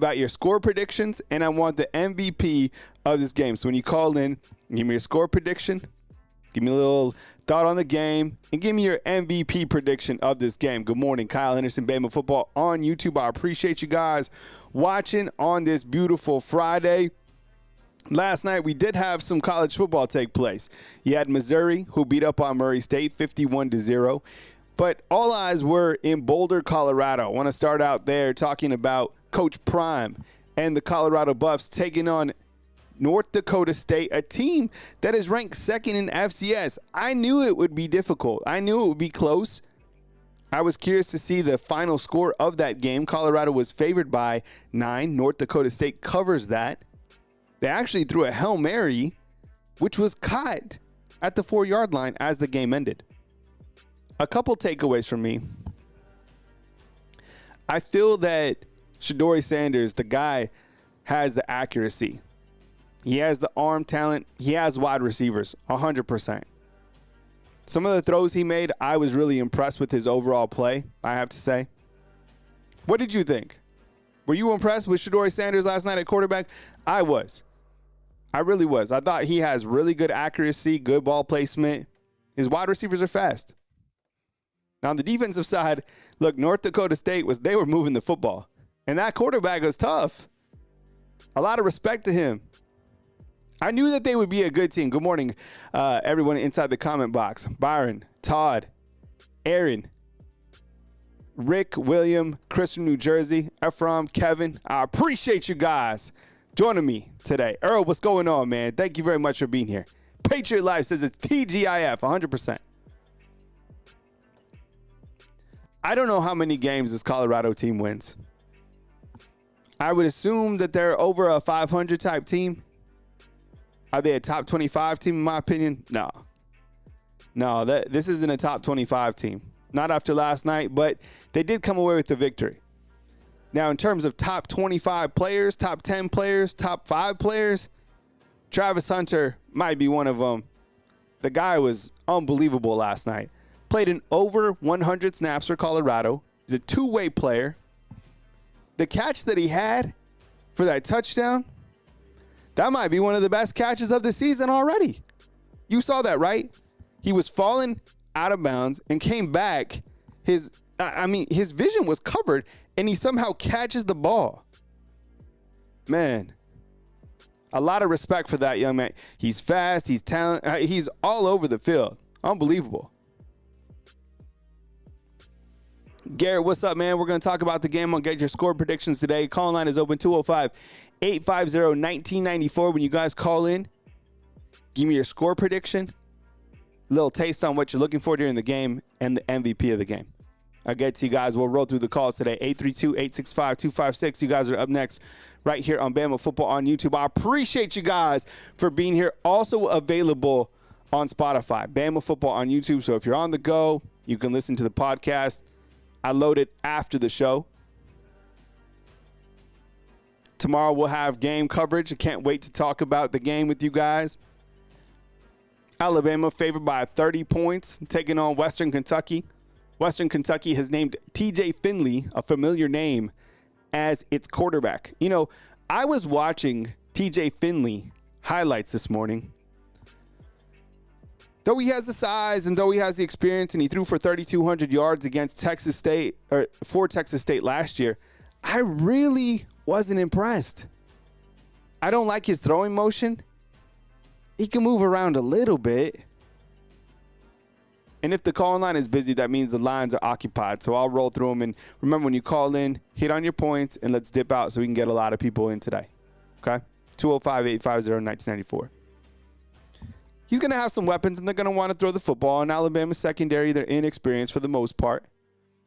about your score predictions, and I want the MVP of this game. So when you call in, give me your score prediction, give me a little thought on the game, and give me your MVP prediction of this game. Good morning, Kyle Henderson, Bama Football on YouTube. I appreciate you guys watching on this beautiful Friday. Last night, we did have some college football take place. You had Missouri, who beat up on Murray State 51-0. But all eyes were in Boulder, Colorado. I want to start out there talking about Coach Prime and the Colorado Buffs taking on North Dakota State, a team that is ranked second in FCS. I knew it would be difficult. I knew it would be close. I was curious to see the final score of that game. Colorado was favored by 9. North Dakota State covers that. They actually threw a Hail Mary, which was caught at the 4-yard line as the game ended. A couple takeaways from me. I feel that Shedeur Sanders, the guy, has the accuracy. He has the arm talent. He has wide receivers, 100%. Some of the throws he made, I was really impressed with his overall play, I have to say. What did you think? Were you impressed with Shedeur Sanders last night at quarterback? I was. I really was. I thought he has really good accuracy, good ball placement. His wide receivers are fast. Now, on the defensive side, look, North Dakota State they were moving the football. And that quarterback was tough. A lot of respect to him. I knew that they would be a good team. Good morning, everyone inside the comment box. Byron, Todd, Aaron, Rick, William, Chris from New Jersey, Ephraim, Kevin. I appreciate you guys joining me today. Earl, what's going on, man? Thank you very much for being here. Patriot Life says it's TGIF, 100%. I don't know how many games this Colorado team wins. I would assume that they're over a 500 type team. Are they a top 25 team, in my opinion? No. No, this isn't a top 25 team. Not after last night, but they did come away with the victory. Now, in terms of top 25 players, top 10 players, top 5 players, Travis Hunter might be one of them. The guy was unbelievable last night. Played in over 100 snaps for Colorado. He's a two-way player. The catch that he had for that touchdown, that might be one of the best catches of the season already. You saw that, right? He was falling out of bounds and came back. His vision was covered, and he somehow catches the ball. Man, a lot of respect for that young man. He's fast. He's talented. He's all over the field. Unbelievable. Garrett, what's up, man? We're going to talk about the game. I'll get your score predictions today. Call line is open, 205-850-1994. When you guys call in, give me your score prediction, a little taste on what you're looking for during the game, and the MVP of the game. I'll get to you guys. We'll roll through the calls today. 832-865-256. You guys are up next right here on Bama Football on YouTube. I appreciate you guys for being here. Also available on Spotify, Bama Football on YouTube. So if you're on the go, you can listen to the podcast. I load it after the show. Tomorrow we'll have game coverage. I can't wait to talk about the game with you guys. Alabama favored by 30 points, taking on Western Kentucky. Western Kentucky has named TJ Finley, a familiar name, as its quarterback. You know, I was watching TJ Finley highlights this morning. Though he has the size and though he has the experience and he threw for 3,200 yards against Texas State, or for Texas State last year, I really wasn't impressed. I don't like his throwing motion. He can move around a little bit. And if the call line is busy, that means the lines are occupied. So I'll roll through them. And remember, when you call in, hit on your points and let's dip out so we can get a lot of people in today. Okay? 205-850-1994. He's going to have some weapons, and they're going to want to throw the football. In Alabama's secondary, they're inexperienced for the most part.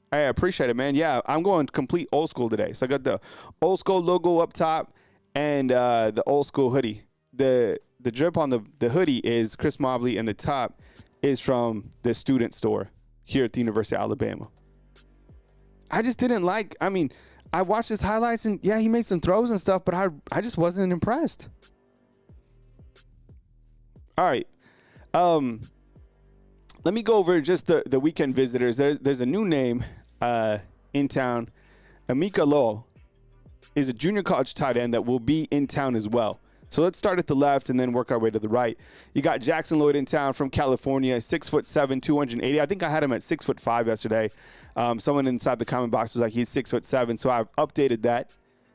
I appreciate it, man. Yeah, I'm going complete old school today. So I got the old school logo up top and the old school hoodie. The drip on the hoodie is Chris Mobley, and the top is from the student store here at the University of Alabama. I just didn't like – I mean, I watched his highlights, and, yeah, he made some throws and stuff, but I just wasn't impressed. All right. Let me go over just the weekend visitors. There's a new name in town, Amika Lowell. is a junior college tight end that will be in town as well. So let's start at the left and then work our way to the right. You got Jackson Lloyd in town from California, 6'7", 280. I think I had him at 6'5" yesterday. Someone inside the comment box was like, he's 6'7", so I've updated that.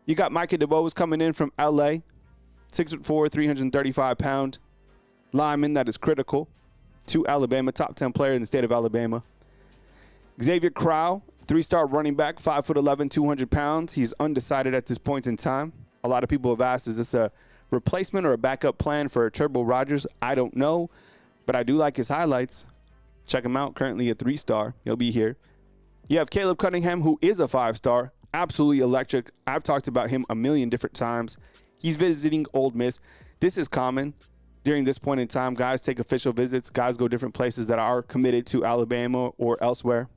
You got Micah DeBose coming in from LA, 6'4", 335-pound lineman that is critical to Alabama, top 10 player in the state of Alabama. Xavier Crowell, 3-star running back, 5'11", 200 pounds. He's undecided at this point in time. A lot of people have asked, is this a replacement or a backup plan for Turbo Rogers? I don't know, but I do like his highlights. Check him out. Currently a 3-star. He'll be here. You have Caleb Cunningham, who is a 5-star. Absolutely electric. I've talked about him a million different times. He's visiting Ole Miss. This is common during this point in time. Guys take official visits. Guys go different places that are committed to Alabama or elsewhere.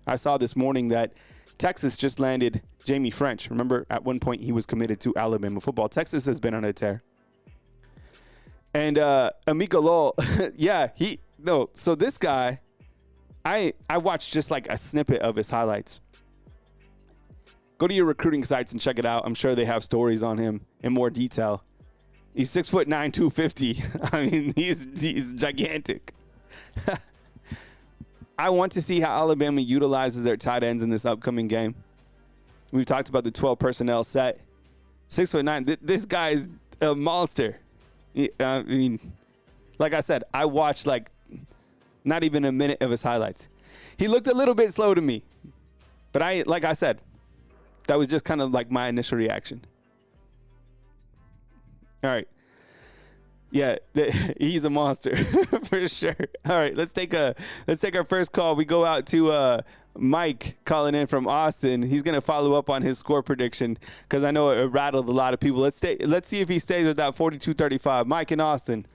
I saw this morning that Texas just landed Jamie French. Remember, at one point he was committed to Alabama football. Texas has been on a tear. And Amika Lowell, so this guy, I watched just like a snippet of his highlights. Go to your recruiting sites and check it out. I'm sure they have stories on him in more detail. He's 6'9", 250. I mean, he's gigantic. I want to see how Alabama utilizes their tight ends in this upcoming game. We've talked about the 12 personnel set. 6'9". This guy is a monster. I mean, like I said, I watched like not even a minute of his highlights. He looked a little bit slow to me, but like I said, that was just kind of like my initial reaction. All right. Yeah, he's a monster for sure. All right, let's take our first call. We go out to Mike calling in from Austin. He's gonna follow up on his score prediction because I know it rattled a lot of people. Let's see if he stays with that 42-35. Mike in Austin.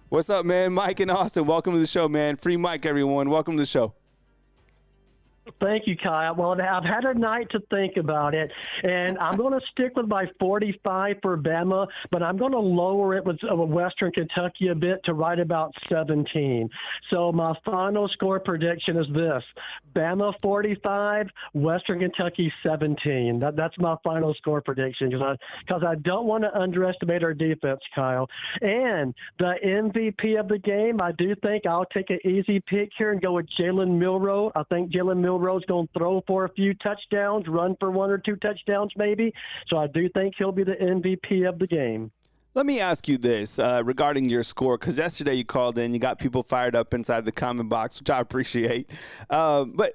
What's up, man? Mike in Austin. Welcome to the show, man. Free Mike, everyone. Welcome to the show. Thank you, Kyle. Well, I've had a night to think about it, and I'm going to stick with my 45 for Bama, but I'm going to lower it with Western Kentucky a bit to right about 17. So my final score prediction is this: Bama 45, Western Kentucky 17. That's my final score prediction because I don't want to underestimate our defense, Kyle. And the MVP of the game, I do think I'll take an easy pick here and go with Jalen Milroe. I think Jalen Milroe's going to throw for a few touchdowns, run for 1 or 2 touchdowns maybe. So I do think he'll be the MVP of the game. Let me ask you this regarding your score, because yesterday you called in, you got people fired up inside the comment box, which I appreciate. But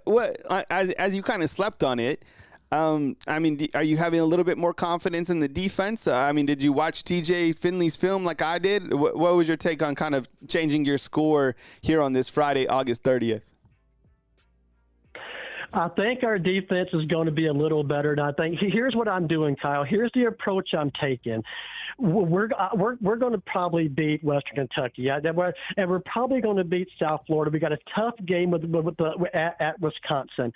as you kind of slept on it, I mean, are you having a little bit more confidence in the defense? I mean, did you watch TJ Finley's film like I did? What was your take on kind of changing your score here on this Friday, August 30th? I think our defense is going to be a little better, and I think here's what I'm doing, Kyle. Here's the approach I'm taking. We're going to probably beat Western Kentucky, and we're probably going to beat South Florida. We got a tough game at Wisconsin.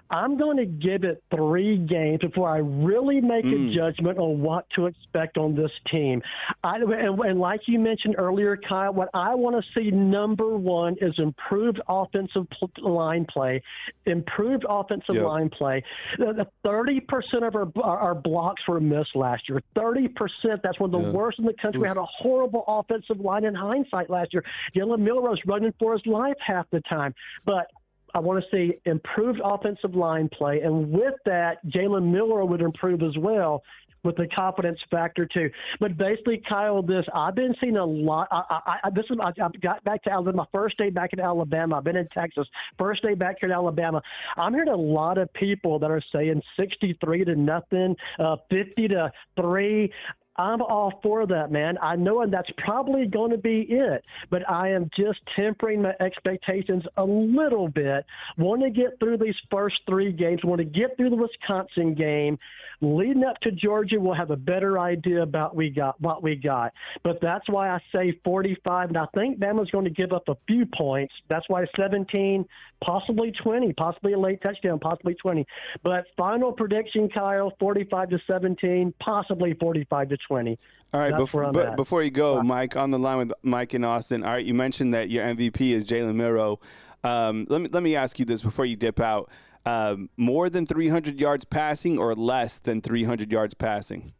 I'm going to give it 3 games before I really make a judgment on what to expect on this team. And like you mentioned earlier, Kyle, what I want to see, number one, is improved offensive line play. Improved offensive line play. 30% of our blocks were missed last year. 30%. That's one of the worst in the country. We had a horrible offensive line in hindsight last year. Jalen Milroe's running for his life half the time. But I want to see improved offensive line play. And with that, Jalen Milroe would improve as well with the confidence factor too. But basically, Kyle, I've been seeing a lot. I got back to Alabama, my first day back in Alabama. I've been in Texas, first day back here in Alabama. I'm hearing a lot of people that are saying 63-0, 50-3. I'm all for that, man. I know, and that's probably going to be it. But I am just tempering my expectations a little bit. Want to get through these first 3 games. Want to get through the Wisconsin game. Leading up to Georgia, we'll have a better idea about what we got. But that's why I say 45, and I think Bama's going to give up a few points. That's why 17, possibly 20, possibly a late touchdown, possibly 20. But final prediction, Kyle, 45-17, possibly 45-20. All right, before you go, Mike, on the line with Mike in Austin. All right, you mentioned that your MVP is Jalen Milroe. Let me ask you this before you dip out. More than 300 yards passing or less than 300 yards passing?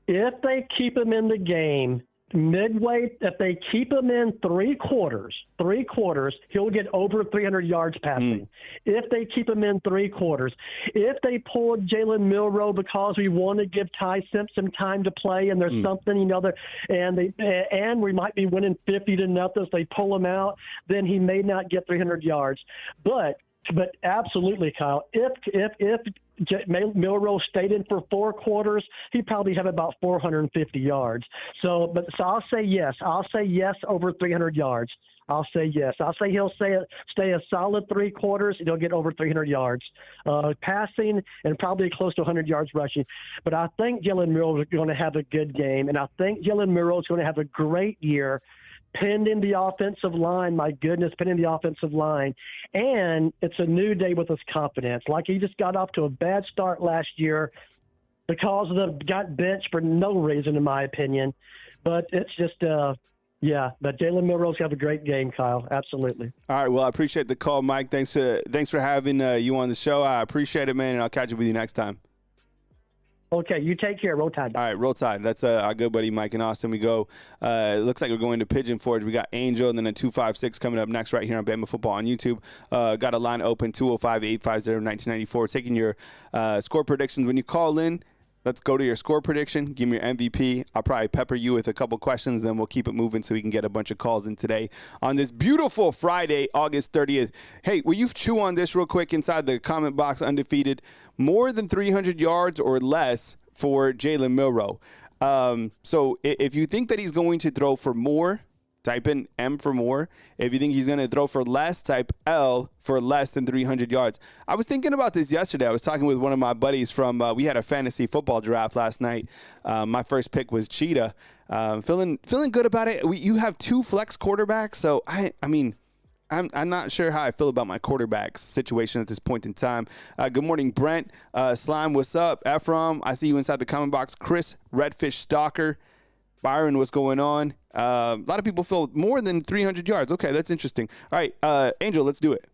If they keep him in the game midway, if they keep him in three quarters, he'll get over 300 yards passing. If they keep him in three quarters, if they pull Jalen Milroe because we want to give Ty Simpson time to play, and there's something, and we might be winning 50-0, so they pull him out, then he may not get 300 yards. But absolutely, Kyle, if Milroe stayed in for 4 quarters, he'd probably have about 450 yards. So I'll say yes. I'll say yes over 300 yards. I'll say yes. I'll say he'll stay a solid 3 quarters, and he'll get over 300 yards passing and probably close to 100 yards rushing. But I think Jalen Milroe is going to have a good game, and I think Jalen Milroe is going to have a great year. Pinned in the offensive line, my goodness, pinned in the offensive line. And it's a new day with his confidence. Like, he just got off to a bad start last year because got benched for no reason, in my opinion. But it's just, but Jalen Milroe's have a great game, Kyle. Absolutely. All right, well, I appreciate the call, Mike. Thanks for having you on the show. I appreciate it, man, and I'll catch up with you next time. Okay, you take care. Roll Tide. All right, Roll Tide. That's our good buddy Mike in Austin. We go. It looks like we're going to Pigeon Forge. We got Angel and then a 256 coming up next right here on Bama Football on YouTube. Got a line open, 205-850-1994. Taking your score predictions. When you call in, let's go to your score prediction. Give me your MVP. I'll probably pepper you with a couple questions, then we'll keep it moving so we can get a bunch of calls in today on this beautiful Friday, August 30th. Hey, will you chew on this real quick inside the comment box, undefeated? More than 300 yards or less for Jalen Milroe. So if you think that he's going to throw for more, type in M for more. If you think he's going to throw for less, type L for less than 300 yards. I was thinking about this yesterday. I was talking with one of my buddies from, we had a fantasy football draft last night. My first pick was Cheetah. Feeling good about it. You have 2 flex quarterbacks, so I mean, I'm not sure how I feel about my quarterback situation at this point in time. Good morning, Brent. Slime, what's up? Ephraim, I see you inside the comment box. Chris, Redfish Stalker. Byron, what's going on? A lot of people feel more than 300 yards. Okay, that's interesting. All right, Angel, let's do it.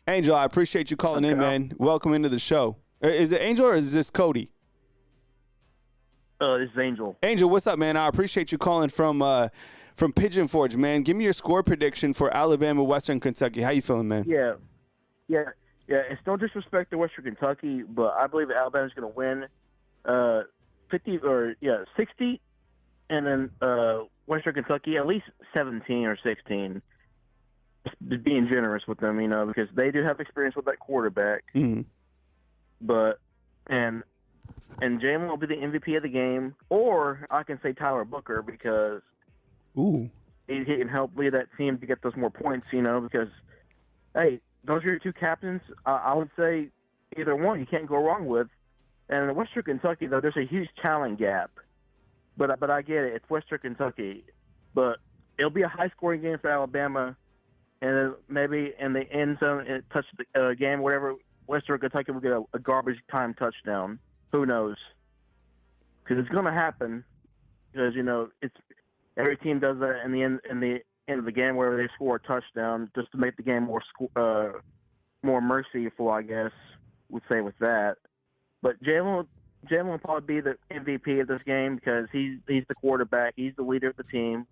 Angel, I appreciate you calling in, man. Welcome into the show. Is it Angel or is this Cody? This is Angel. Angel, what's up, man? I appreciate you calling from Pigeon Forge, man. Give me your score prediction for Alabama, Western Kentucky. How you feeling, man? Yeah. It's no disrespect to Western Kentucky, but I believe Alabama's going to win 60, and then Western Kentucky at least 17 or 16. Just being generous with them, because they do have experience with that quarterback. Mm-hmm. But and Jalen will be the MVP of the game, or I can say Tyler Booker because. Ooh. He can help lead that team to get those more points, because, hey, those are your 2 captains. I would say either one you can't go wrong with. And in Western Kentucky, though, there's a huge talent gap. But I get it. It's Western Kentucky. But it'll be a high-scoring game for Alabama. And then maybe in the end zone, touch the game, whatever, Western Kentucky will get a garbage time touchdown. Who knows? Because it's going to happen. Because, it's – every team does that in the end of the game, where they score a touchdown, just to make the game more merciful, I guess we'd say with that. But Jalen will probably be the MVP of this game because he's the quarterback, he's the leader of the team,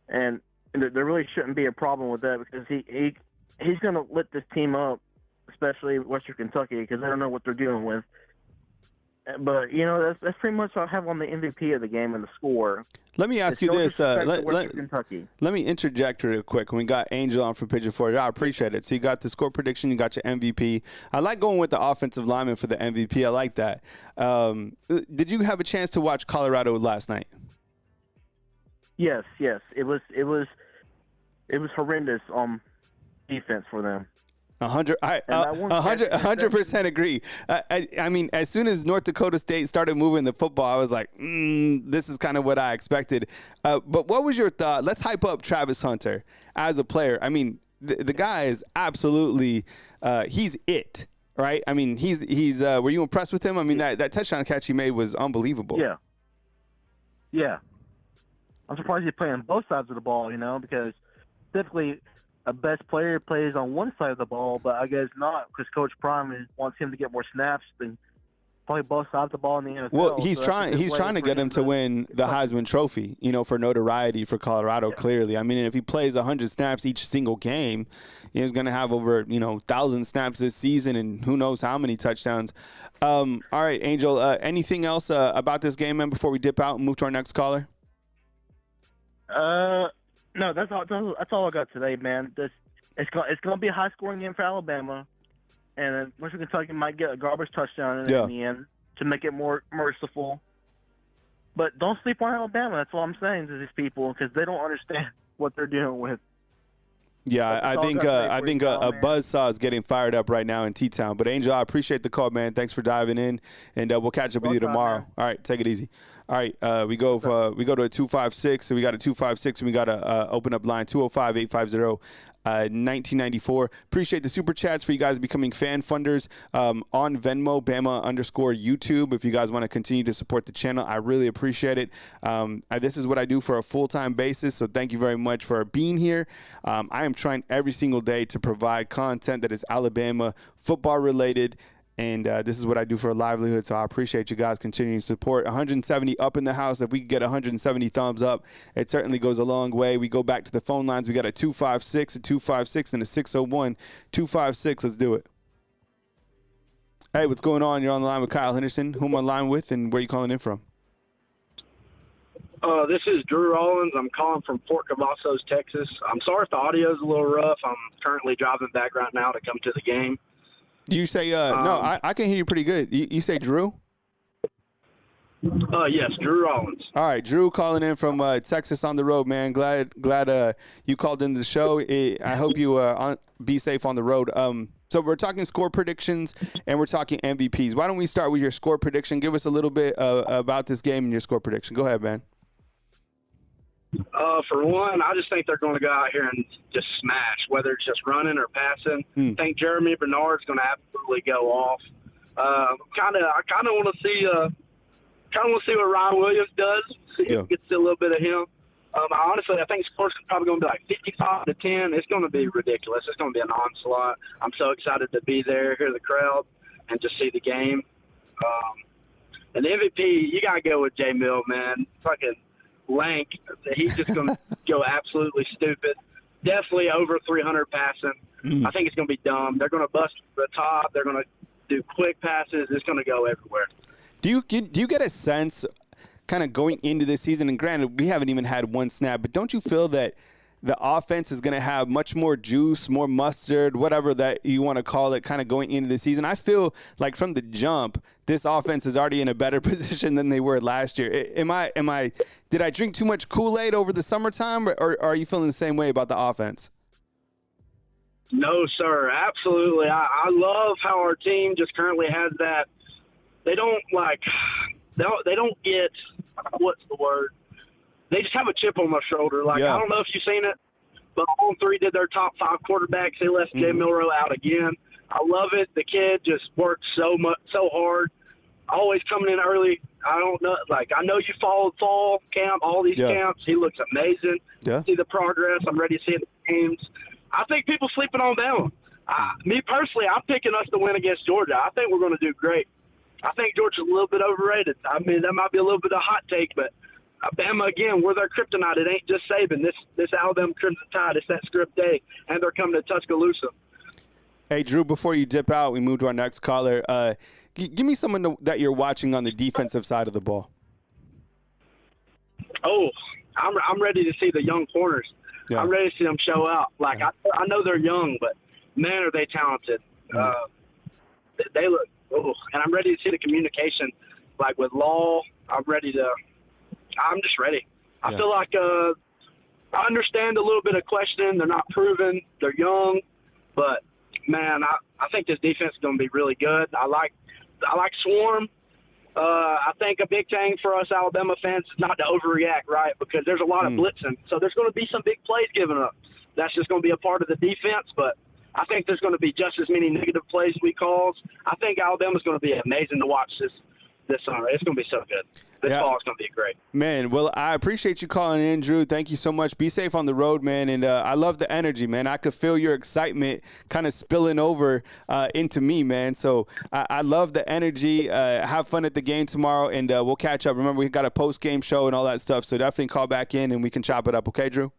and there really shouldn't be a problem with that because he's going to lit this team up, especially Western Kentucky, because they don't know what they're dealing with. But, that's pretty much what I have on the MVP of the game and the score. Let me ask you this. Kentucky. Let me interject real quick. When we got Angel on from Pigeon Forge, I appreciate it. So you got the score prediction, you got your MVP. I like going with the offensive lineman for the MVP. I like that. Did you have a chance to watch Colorado last night? Yes. It was horrendous on defense for them. 100% agree. I mean, as soon as North Dakota State started moving the football, I was like, this is kind of what I expected. But what was your thought? Let's hype up Travis Hunter as a player. I mean, the guy is absolutely he's it, right? I mean, he's. Were you impressed with him? I mean, that touchdown catch he made was unbelievable. Yeah. I'm surprised he's playing both sides of the ball, because typically a best player plays on one side of the ball, but I guess not because Coach Prime wants him to get more snaps than probably both sides of the ball in the NFL. Well, he's So trying to get him to win the Heisman Trophy, for notoriety for Colorado, clearly. I mean, if he plays 100 snaps each single game, he's going to have over, 1,000 snaps this season and who knows how many touchdowns. All right, Angel, anything else about this game, man, before we dip out and move to our next caller? No, that's all I got today, man. It's going to be a high-scoring game for Alabama, and Western Kentucky might get a garbage touchdown in the end to make it more merciful. But don't sleep on Alabama. That's all I'm saying to these people because they don't understand what they're dealing with. Yeah, I think a buzzsaw is getting fired up right now in T-Town. But, Angel, I appreciate the call, man. Thanks for diving in, and we'll catch up with you tomorrow. All right, take it easy. All right, we go to a 256, so we got a 256, and we got to open up line 205-850-1994. Appreciate the super chats for you guys becoming fan funders on Venmo, Bama_YouTube. If you guys want to continue to support the channel, I really appreciate it. This is what I do for a full-time basis, so thank you very much for being here. I am trying every single day to provide content that is Alabama football related. And this is what I do for a livelihood, so I appreciate you guys continuing to support. 170 up in the house. If we can get 170 thumbs up, it certainly goes a long way. We go back to the phone lines. We got a 256, and a 601. 256, let's do it. Hey, what's going on? You're on the line with Kyle Henderson. Who am I on the line with, and where are you calling in from? This is Drew Rollins. I'm calling from Fort Cavazos, Texas. I'm sorry if the audio is a little rough. I'm currently driving back right now to come to the game. You say, no, I can hear you pretty good. You say Drew? Yes, Drew Rollins. All right, Drew calling in from Texas on the road, man. Glad you called into the show. I hope you be safe on the road. So we're talking score predictions and we're talking MVPs. Why don't we start with your score prediction? Give us a little bit about this game and your score prediction. Go ahead, man. For one, I just think they're going to go out here and just smash, whether it's just running or passing. I think Jeremy Bernard's going to absolutely go off. I kind of want to see what Ryan Williams does. See if we get to see a little bit of him. Honestly, I think score's probably going to be like 55-10. It's going to be ridiculous. It's going to be an onslaught. I'm so excited to be there, hear the crowd, and just see the game. And the MVP, you got to go with J. Mill, man. Fucking lank. He's just going to go absolutely stupid. Definitely over 300 passing. I think it's going to be dumb. They're going to bust the top. They're going to do quick passes. It's going to go everywhere. Do you get a sense kind of going into this season, and granted, we haven't even had one snap, but don't you feel that the offense is going to have much more juice, more mustard, whatever that you want to call it, kind of going into the season? I feel like from the jump, this offense is already in a better position than they were last year. Did I drink too much Kool-Aid over the summertime, or are you feeling the same way about the offense? No, sir. Absolutely. I love how our team just currently has that. They don't get, what's the word? They just have a chip on their shoulder. I don't know if you've seen it, but all three did their top 5 quarterbacks. They left Jay Milroe out again. I love it. The kid just worked so hard, always coming in early. I don't know. I know you followed fall camp, all these camps. He looks amazing. Yeah. See the progress. I'm ready to see the games. I think people sleeping on Bama. Me personally, I'm picking us to win against Georgia. I think we're going to do great. I think Georgia's a little bit overrated. I mean, that might be a little bit of a hot take, but Bama, again, we're their kryptonite. It ain't just Saban. This Alabama Crimson Tide, it's that script day, and they're coming to Tuscaloosa. Hey, Drew, before you dip out, we move to our next caller. Give me someone that you're watching on the defensive side of the ball. Oh, I'm ready to see the young corners. Yeah. I'm ready to see them show out. I know they're young, but, man, are they talented. They look – and I'm ready to see the communication, with Law. I'm just ready. I feel like I understand a little bit of questioning. They're not proven. They're young. But, man, I think this defense is going to be really good. I like Swarm. I think a big thing for us Alabama fans is not to overreact, right, because there's a lot of blitzing. So there's going to be some big plays given up. That's just going to be a part of the defense, but I think there's going to be just as many negative plays we cause. I think Alabama's going to be amazing to watch this summer. It's going to be so good. This fall is going to be great. Man, well, I appreciate you calling in, Drew. Thank you so much. Be safe on the road, man. And I love the energy, man. I could feel your excitement kind of spilling over into me, man. So I love the energy. Have fun at the game tomorrow, and we'll catch up. Remember, we got a post-game show and all that stuff, so definitely call back in, and we can chop it up. Okay, Drew?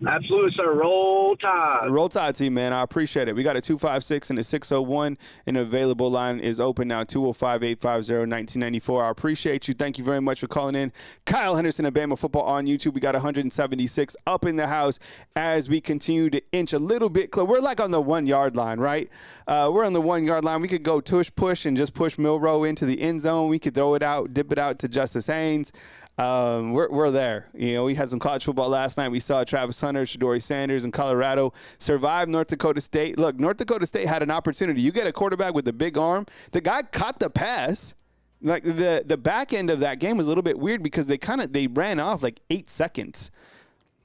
Absolutely, sir. Roll Tide. Roll Tide team, man. I appreciate it. We got a 256 and a 601, and the available line is open now, 205-850-1994. I appreciate you. Thank you very much for calling in. Kyle Henderson of Bama Football on YouTube. We got 176 up in the house as we continue to inch a little bit closer. We're like on the 1 yard line, right? We're on the 1 yard line. We could go tush push and just push Milroe into the end zone. We could throw it out, dip it out to Justice Haynes. We're there. You know, we had some college football last night. We saw Travis Hunter, Shadori Sanders in Colorado survive North Dakota State. Look, North Dakota State had an opportunity. You get a quarterback with a big arm. The guy caught the pass. Like the back end of that game was a little bit weird because they ran off like 8 seconds.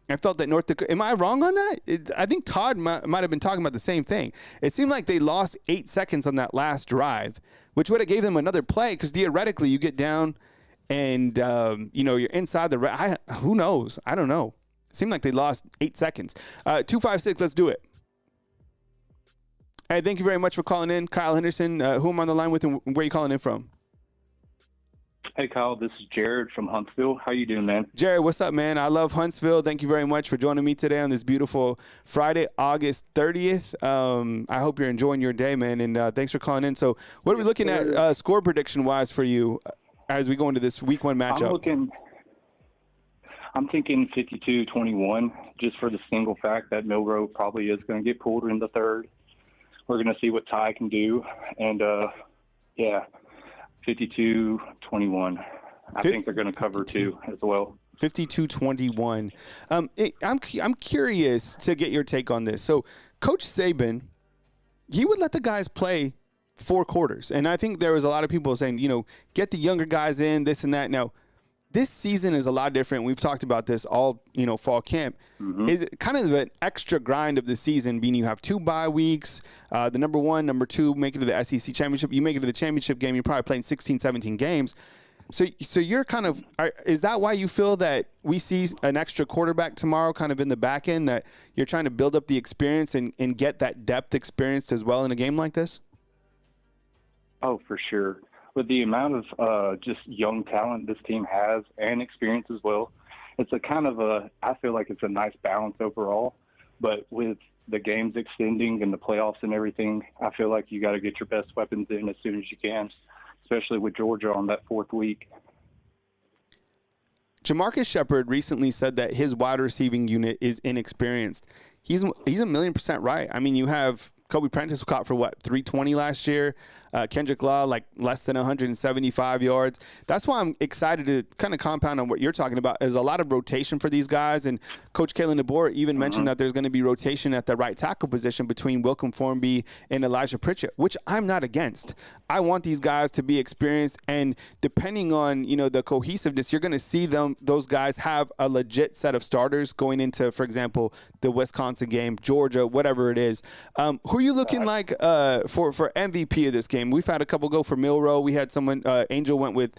I felt that North Dakota. Am I wrong on that? I think Todd might have been talking about the same thing. It seemed like they lost 8 seconds on that last drive, which would have gave them another play because theoretically you get down. And, you're inside the who knows? I don't know. It seemed like they lost 8 seconds. 256, let's do it. Hey, thank you very much for calling in. Kyle Henderson, who am I on the line with and where are you calling in from? Hey, Kyle, this is Jared from Huntsville. How you doing, man? Jared, what's up, man? I love Huntsville. Thank you very much for joining me today on this beautiful Friday, August 30th. I hope you're enjoying your day, man, and thanks for calling in. So what are we looking at score prediction-wise for you as we go into this week 1 matchup? I'm thinking 52-21, just for the single fact that Milroe probably is going to get pulled in the third. We're going to see what Ty can do. And, 52-21. I think they're going to cover 2 as well. 52-21. I'm curious to get your take on this. So Coach Saban, he would let the guys play 4 quarters. And I think there was a lot of people saying, get the younger guys in, this and that. Now, this season is a lot different. We've talked about this all, fall camp. Mm-hmm. Is it kind of an extra grind of the season, being you have 2 bye weeks, the number 1, number 2, make it to the SEC championship. You make it to the championship game, you're probably playing 16, 17 games. So you're kind of – is that why you feel that we see an extra quarterback tomorrow kind of in the back end, that you're trying to build up the experience and get that depth experienced as well in a game like this? Oh, for sure. With the amount of just young talent this team has and experience as well, it's I feel like it's a nice balance overall. But with the games extending and the playoffs and everything, I feel like you got to get your best weapons in as soon as you can, especially with Georgia on that 4th week. Jamarcus Shepard recently said that his wide receiving unit is inexperienced. He's 1,000,000% right. I mean, you have Kobe Prentice caught for 320 last year. Kendrick Law, like less than 175 yards. That's why I'm excited to kind of compound on what you're talking about. There's a lot of rotation for these guys. And Coach Kalen DeBoer even mentioned that there's going to be rotation at the right tackle position between Wilcom Formby and Elijah Pritchett, which I'm not against. I want these guys to be experienced. And depending on, the cohesiveness, you're going to see those guys have a legit set of starters going into, for example, the Wisconsin game, Georgia, whatever it is. Who are you looking like for MVP of this game? We've had a couple go for Milroe. We had someone, Angel went with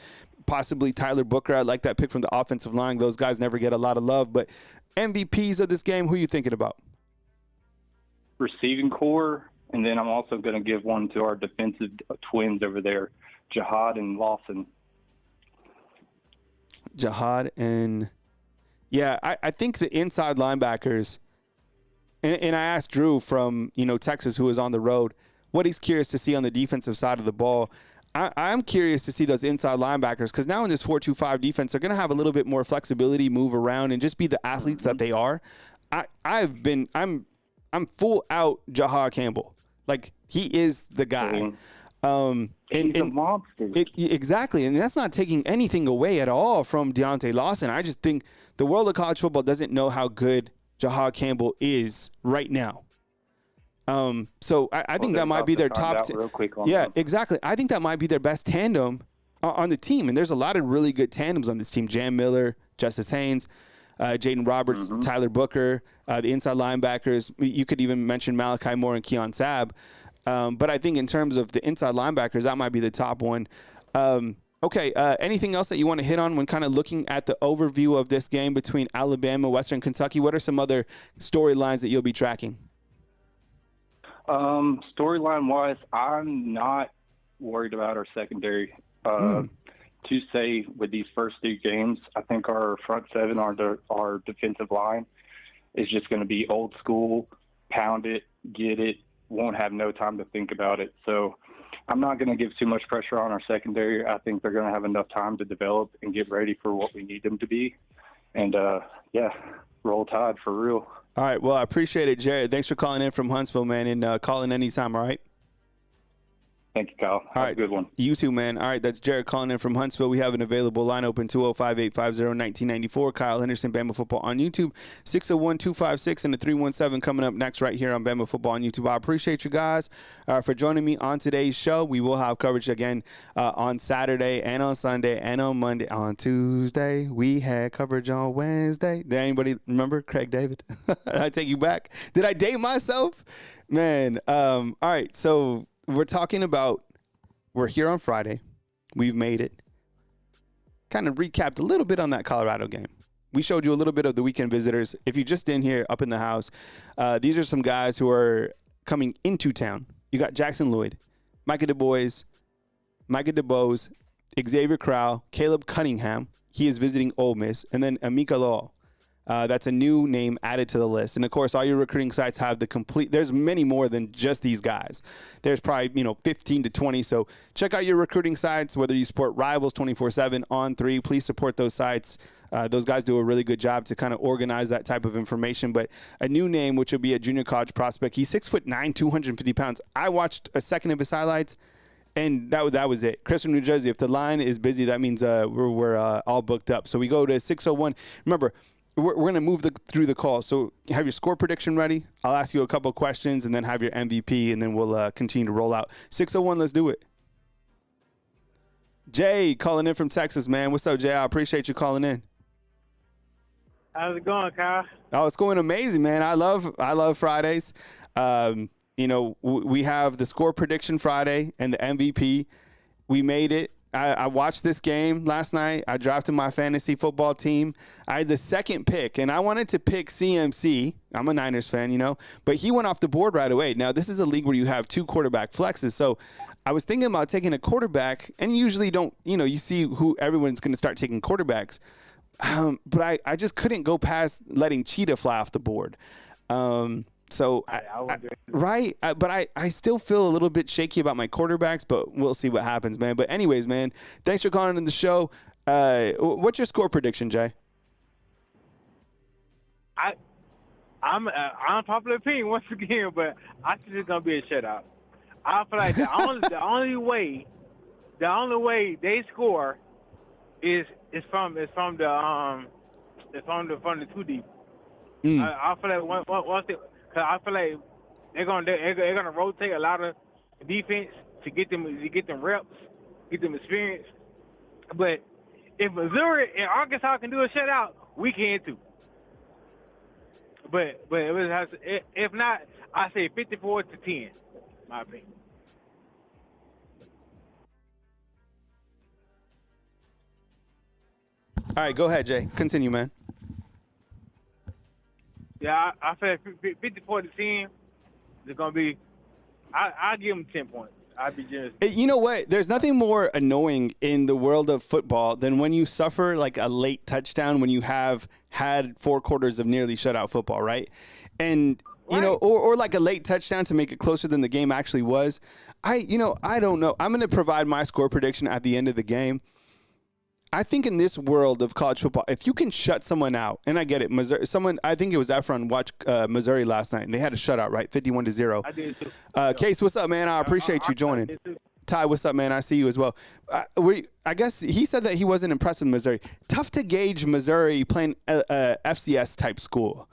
possibly Tyler Booker. I like that pick from the offensive line. Those guys never get a lot of love. But MVPs of this game, who are you thinking about? Receiving core, and then I'm also going to give one to our defensive twins over there, Jihad and Lawson. Jihad and – yeah, I think the inside linebackers – and I asked Drew from, Texas, who was on the road, what he's curious to see on the defensive side of the ball. I'm curious to see those inside linebackers because now in this 4-2-5 defense, they're going to have a little bit more flexibility, move around, and just be the athletes that they are. I'm full out Jahad Campbell. Like, he is the guy. He's a monster. Exactly, and that's not taking anything away at all from Deontay Lawson. I just think the world of college football doesn't know how good Jahad Campbell is right now. So I think that might be their top. Exactly. I think that might be their best tandem on the team. And there's a lot of really good tandems on this team. Jam Miller, Justice Haynes, Jaden Roberts, Tyler Booker, the inside linebackers. You could even mention Malachi Moore and Keon Sabb. But I think in terms of the inside linebackers, that might be the top one. Okay, anything else that you want to hit on when kind of looking at the overview of this game between Alabama, Western Kentucky? What are some other storylines that you'll be tracking? Storyline-wise, I'm not worried about our secondary. To say with these first 2 games, I think our front seven, our defensive line, is just going to be old school, pound it, get it, won't have no time to think about it. So I'm not going to give too much pressure on our secondary. I think they're going to have enough time to develop and get ready for what we need them to be. And, roll Tide for real. All right. Well, I appreciate it, Jared. Thanks for calling in from Huntsville, man, and calling anytime, all right? Thank you, Kyle. Have a good one. You too, man. All right, that's Jared calling in from Huntsville. We have an available line open, 205-850-1994. Kyle Henderson, Bama Football on YouTube, 601-256 and the 317 coming up next right here on Bama Football on YouTube. I appreciate you guys for joining me on today's show. We will have coverage again on Saturday and on Sunday and on Monday. On Tuesday, we had coverage on Wednesday. Did anybody remember Craig David? I take you back. Did I date myself? Man, all right, so we're talking about, we're here on Friday. We've made it. Kind of recapped a little bit on that Colorado game. We showed you a little bit of the weekend visitors. If you just didn't hear up in the house, these are some guys who are coming into town. You got Jackson Lloyd, Micah DuBose, Xavier Crowell, Caleb Cunningham. He is visiting Ole Miss. And then Amika Law. That's a new name added to the list. And, of course, all your recruiting sites have the complete – there's many more than just these guys. There's probably, 15 to 20. So check out your recruiting sites, whether you support Rivals 24/7, On3. Please support those sites. Those guys do a really good job to kind of organize that type of information. But a new name, which will be a junior college prospect. He's 6'9", 250 pounds. I watched a second of his highlights, and that was it. Chris from New Jersey, if the line is busy, that means we're all booked up. So we go to 601. Remember – we're going to move through the call. So you have your score prediction ready. I'll ask you a couple of questions and then have your MVP, and then we'll continue to roll out. 601, let's do it. Jay calling in from Texas, man. What's up, Jay? I appreciate you calling in. How's it going, Kyle? Oh, it's going amazing, man. I love Fridays. We have the score prediction Friday and the MVP. We made it. I watched this game last night. I drafted my fantasy football team. I had the second pick, and I wanted to pick CMC. I'm a Niners fan, but he went off the board right away. Now, this is a league where you have 2 quarterback flexes, so I was thinking about taking a quarterback, and you usually don't, you see who everyone's going to start taking quarterbacks. But I just couldn't go past letting Cheetah fly off the board. But I still feel a little bit shaky about my quarterbacks, but we'll see what happens, man. But anyways, man, thanks for calling in the show. What's your score prediction, Jay? I'm unpopular opinion once again, but I think it's gonna be a shutout. I feel like the only way they score is from the 2 deep. I feel like once they. I feel like they're gonna rotate a lot of defense to get them reps, get them experience. But if Missouri and Arkansas can do a shutout, we can too. But if not, I say 54-10. My opinion. All right, go ahead, Jay. Continue, man. Yeah, I feel like 54-10 is going to be – I'll give them 10 points. I'd be generous. You know what? There's nothing more annoying in the world of football than when you suffer like a late touchdown when you have had 4 quarters of nearly shutout football, right? And, or like a late touchdown to make it closer than the game actually was. I don't know. I'm going to provide my score prediction at the end of the game. I think in this world of college football, if you can shut someone out, and I get it, Missouri, I think it was Efron, watched Missouri last night, and they had a shutout, right? 51-0. I did too. Case, what's up, man? I appreciate you joining. Ty, what's up, man? I see you as well. I guess he said that he wasn't impressed with Missouri. Tough to gauge Missouri playing FCS type school.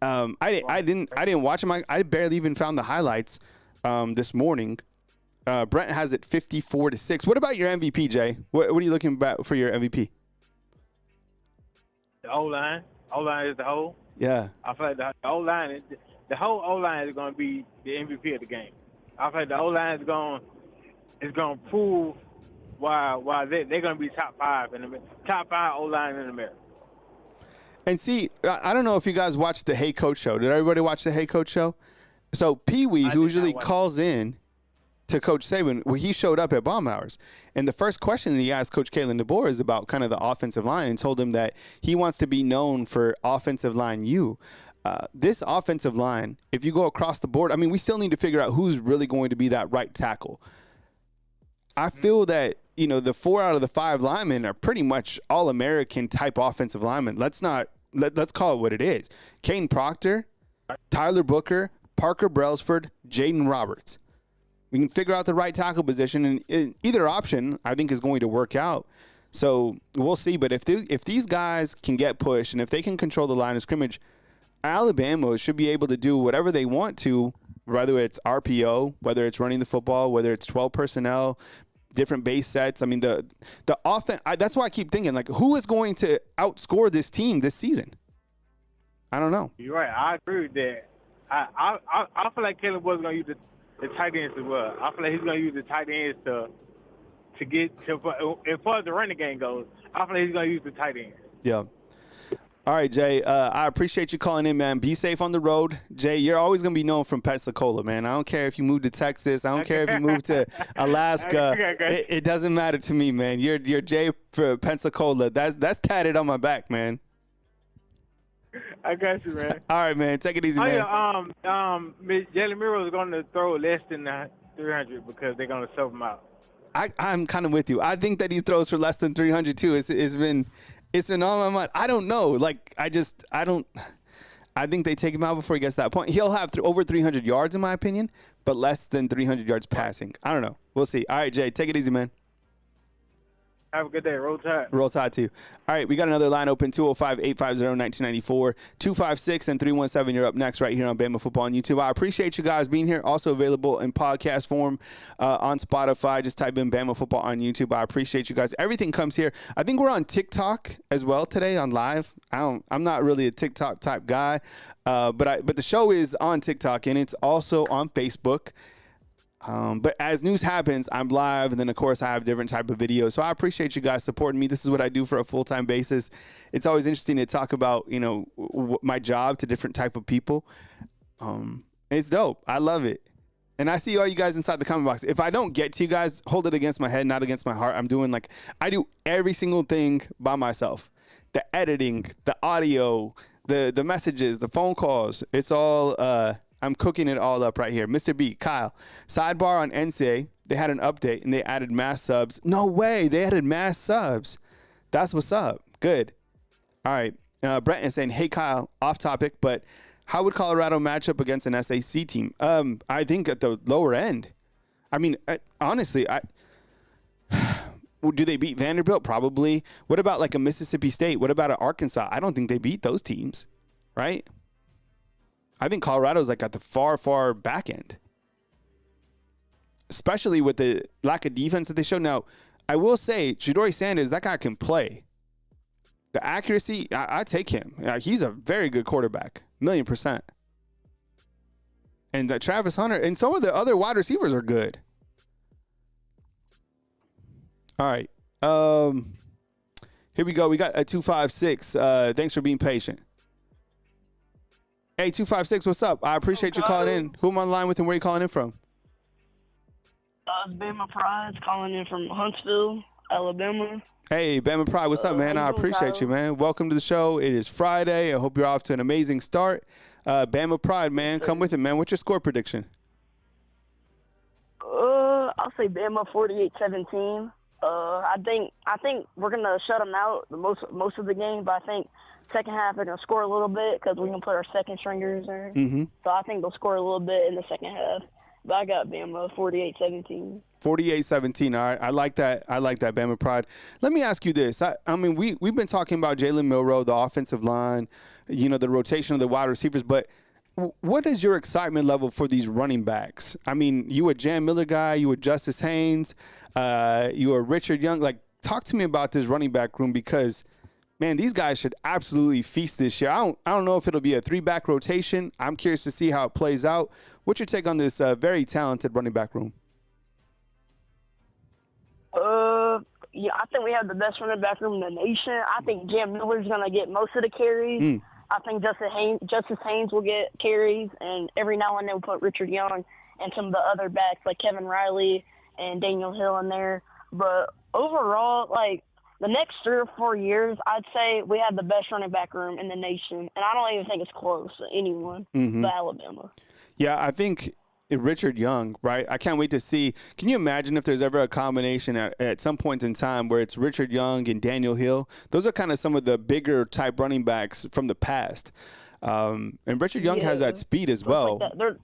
I didn't watch them. I barely even found the highlights this morning. Brent has it 54-6. What about your MVP, Jay? What are you looking at for your MVP? The O-line. O-line is the whole. Yeah. I feel like the O-line, the whole O-line is going to be the MVP of the game. I feel like the O-line is going to prove why they're going to be top 5 O-line in America. And see, I don't know if you guys watched the Hey Coach show. Did everybody watch the Hey Coach show? So Pee Wee, who usually calls in to Coach Saban, well, he showed up at bomb hours. And the first question that he asked Coach Kalen DeBoer is about kind of the offensive line, and told him that he wants to be known for offensive line U. This offensive line, if you go across the board, I mean, we still need to figure out who's really going to be that right tackle. I feel that, you know, the 4 out of the 5 linemen are pretty much all-American type offensive linemen. Let's call it what it is. Caden Proctor, Tyler Booker, Parker Brailsford, Jaden Roberts. We can figure out the right tackle position, and either option I think is going to work out. So we'll see. But if these guys can get pushed and if they can control the line of scrimmage, Alabama should be able to do whatever they want to, whether it's RPO, whether it's running the football, whether it's 12 personnel, different base sets. I mean, the offense. That's why I keep thinking, like, who is going to outscore this team this season? I don't know. You're right. I agree with that. I feel like Caleb was going to use the tight ends as well. I feel like he's going to use the tight ends to get to, as far as the running game goes. I feel like he's going to use the tight ends. Yeah. All right, Jay. I appreciate you calling in, man. Be safe on the road, Jay. You're always going to be known from Pensacola, man. I don't care if you move to Texas. I don't care if you move to Alaska. It doesn't matter to me, man. You're Jay for Pensacola. That's tatted on my back, man. I got you, man. All right, man. Take it easy, man. Jalen Miro is going to throw less than 300 because they're going to sub him out. I'm kind of with you. I think that he throws for less than 300 too. It's been on my mind. I don't know. Like, I think they take him out before he gets to that point. He'll have over 300 yards, in my opinion, but less than 300 yards passing. I don't know. We'll see. All right, Jay, take it easy, man. Have a good day. Roll Tide. Roll Tide, too. All right, we got another line open, 205-850-1994. 256 and 317. You're up next right here on Bama Football on YouTube. I appreciate you guys being here. Also available in podcast form on Spotify. Just type in Bama Football on YouTube. I appreciate you guys. Everything comes here. I think we're on TikTok as well today on live. I'm not really a TikTok type guy, but the show is on TikTok, and it's also on Facebook. But as news happens, I'm live, and then, of course, I have different type of videos. So I appreciate you guys supporting me. This is what I do for a full-time basis. It's always interesting to talk about, you know, my job to different type of people. It's dope. I love it. And I see all you guys inside the comment box. If I don't get to you guys, hold it against my head, not against my heart. I do every single thing by myself. The editing, the audio, the messages, the phone calls. It's all I'm cooking it all up right here. Mr. B, Kyle, sidebar on NCAA. They had an update, and they added mass subs. No way. They added mass subs. That's what's up. Good. All right. Brent is saying, hey, Kyle, off topic, but how would Colorado match up against an SAC team? I think at the lower end. I mean, honestly, do they beat Vanderbilt? Probably. What about like a Mississippi State? What about an Arkansas? I don't think they beat those teams, right? I think Colorado's like at the far, far back end, especially with the lack of defense that they showed. Now, I will say, Jadori Sanders, that guy can play. The accuracy, I take him. He's a very good quarterback, 1,000,000%. And Travis Hunter and some of the other wide receivers are good. All right. Here we go. We got a 256. Thanks for being patient. Hey, 256, what's up? I appreciate you calling in. Who am I on the line with and where are you calling in from? It's Bama Pride calling in from Huntsville, Alabama. Hey, Bama Pride, what's up, man? I appreciate you, man. Welcome to the show. It is Friday. I hope you're off to an amazing start. Bama Pride, man, come with it, man. What's your score prediction? I'll say Bama 48-17. I think we're gonna shut them out most of the game, but I think second half they're gonna score a little bit because we can put our second stringers there. Mm-hmm. So I think they'll score a little bit in the second half. But I got Bama 48-17. 48-17. All right, I like that. Bama Pride. Let me ask you this. I mean, we've been talking about Jalen Milroe, the offensive line, you know, the rotation of the wide receivers, but what is your excitement level for these running backs? I mean, you a Jan Miller guy, you a Justice Haynes, you a Richard Young. Like, talk to me about this running back room because, man, these guys should absolutely feast this year. I don't know if it'll be a 3-back rotation. I'm curious to see how it plays out. What's your take on this very talented running back room? I think we have the best running back room in the nation. I think Jam Miller's going to get most of the carries. I think Justice Haynes will get carries, and every now and then we'll put Richard Young and some of the other backs like Kevin Riley and Daniel Hill in there. But overall, like, the next 3 or 4 years, I'd say we have the best running back room in the nation, and I don't even think it's close to anyone but Alabama. Yeah, I think Richard Young, right? I can't wait to see. Can you imagine if there's ever a combination at some point in time where it's Richard Young and Daniel Hill? Those are kind of some of the bigger type running backs from the past. And Richard Young has that speed as well. Like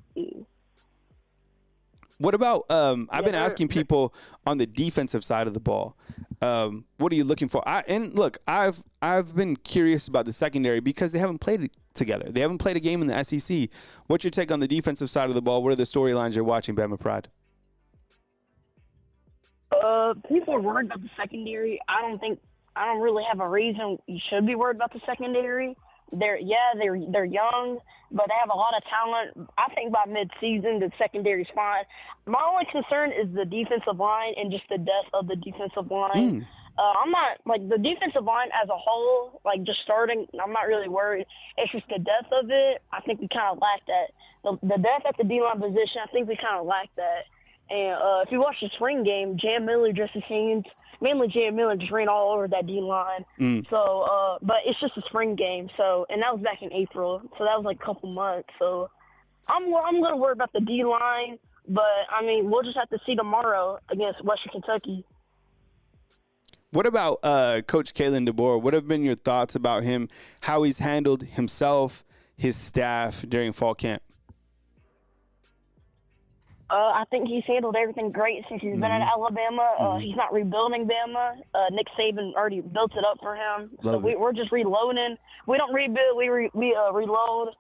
What about I've been asking people on the defensive side of the ball, what are you looking for? I've been curious about the secondary because they haven't played together. They haven't played a game in the SEC. What's your take on the defensive side of the ball? What are the storylines you're watching, Bama Pride? People are worried about the secondary. I don't really have a reason you should be worried about the secondary. They're young, but they have a lot of talent. I think by mid-season, the secondary's fine. My only concern is the defensive line and just the depth of the defensive line. I'm not, like, the defensive line as a whole, like, just starting, I'm not really worried. It's just the depth of it. I think we kind of lack that. The depth at the D-line position, I think we kind of lack that. And if you watch the spring game, Jam Miller, Justice Haynes, mainly Jam Miller just ran all over that D-line. So, but it's just a spring game. So, and that was back in April. So that was like a couple months. So I'm going to worry about the D-line. But, I mean, we'll just have to see tomorrow against Western Kentucky. What about Coach Kalen DeBoer? What have been your thoughts about him, how he's handled himself, his staff during fall camp? I think he's handled everything great since he's been at Alabama. He's not rebuilding Bama. Nick Saban already built it up for him. So we're just reloading. We don't rebuild. We reload.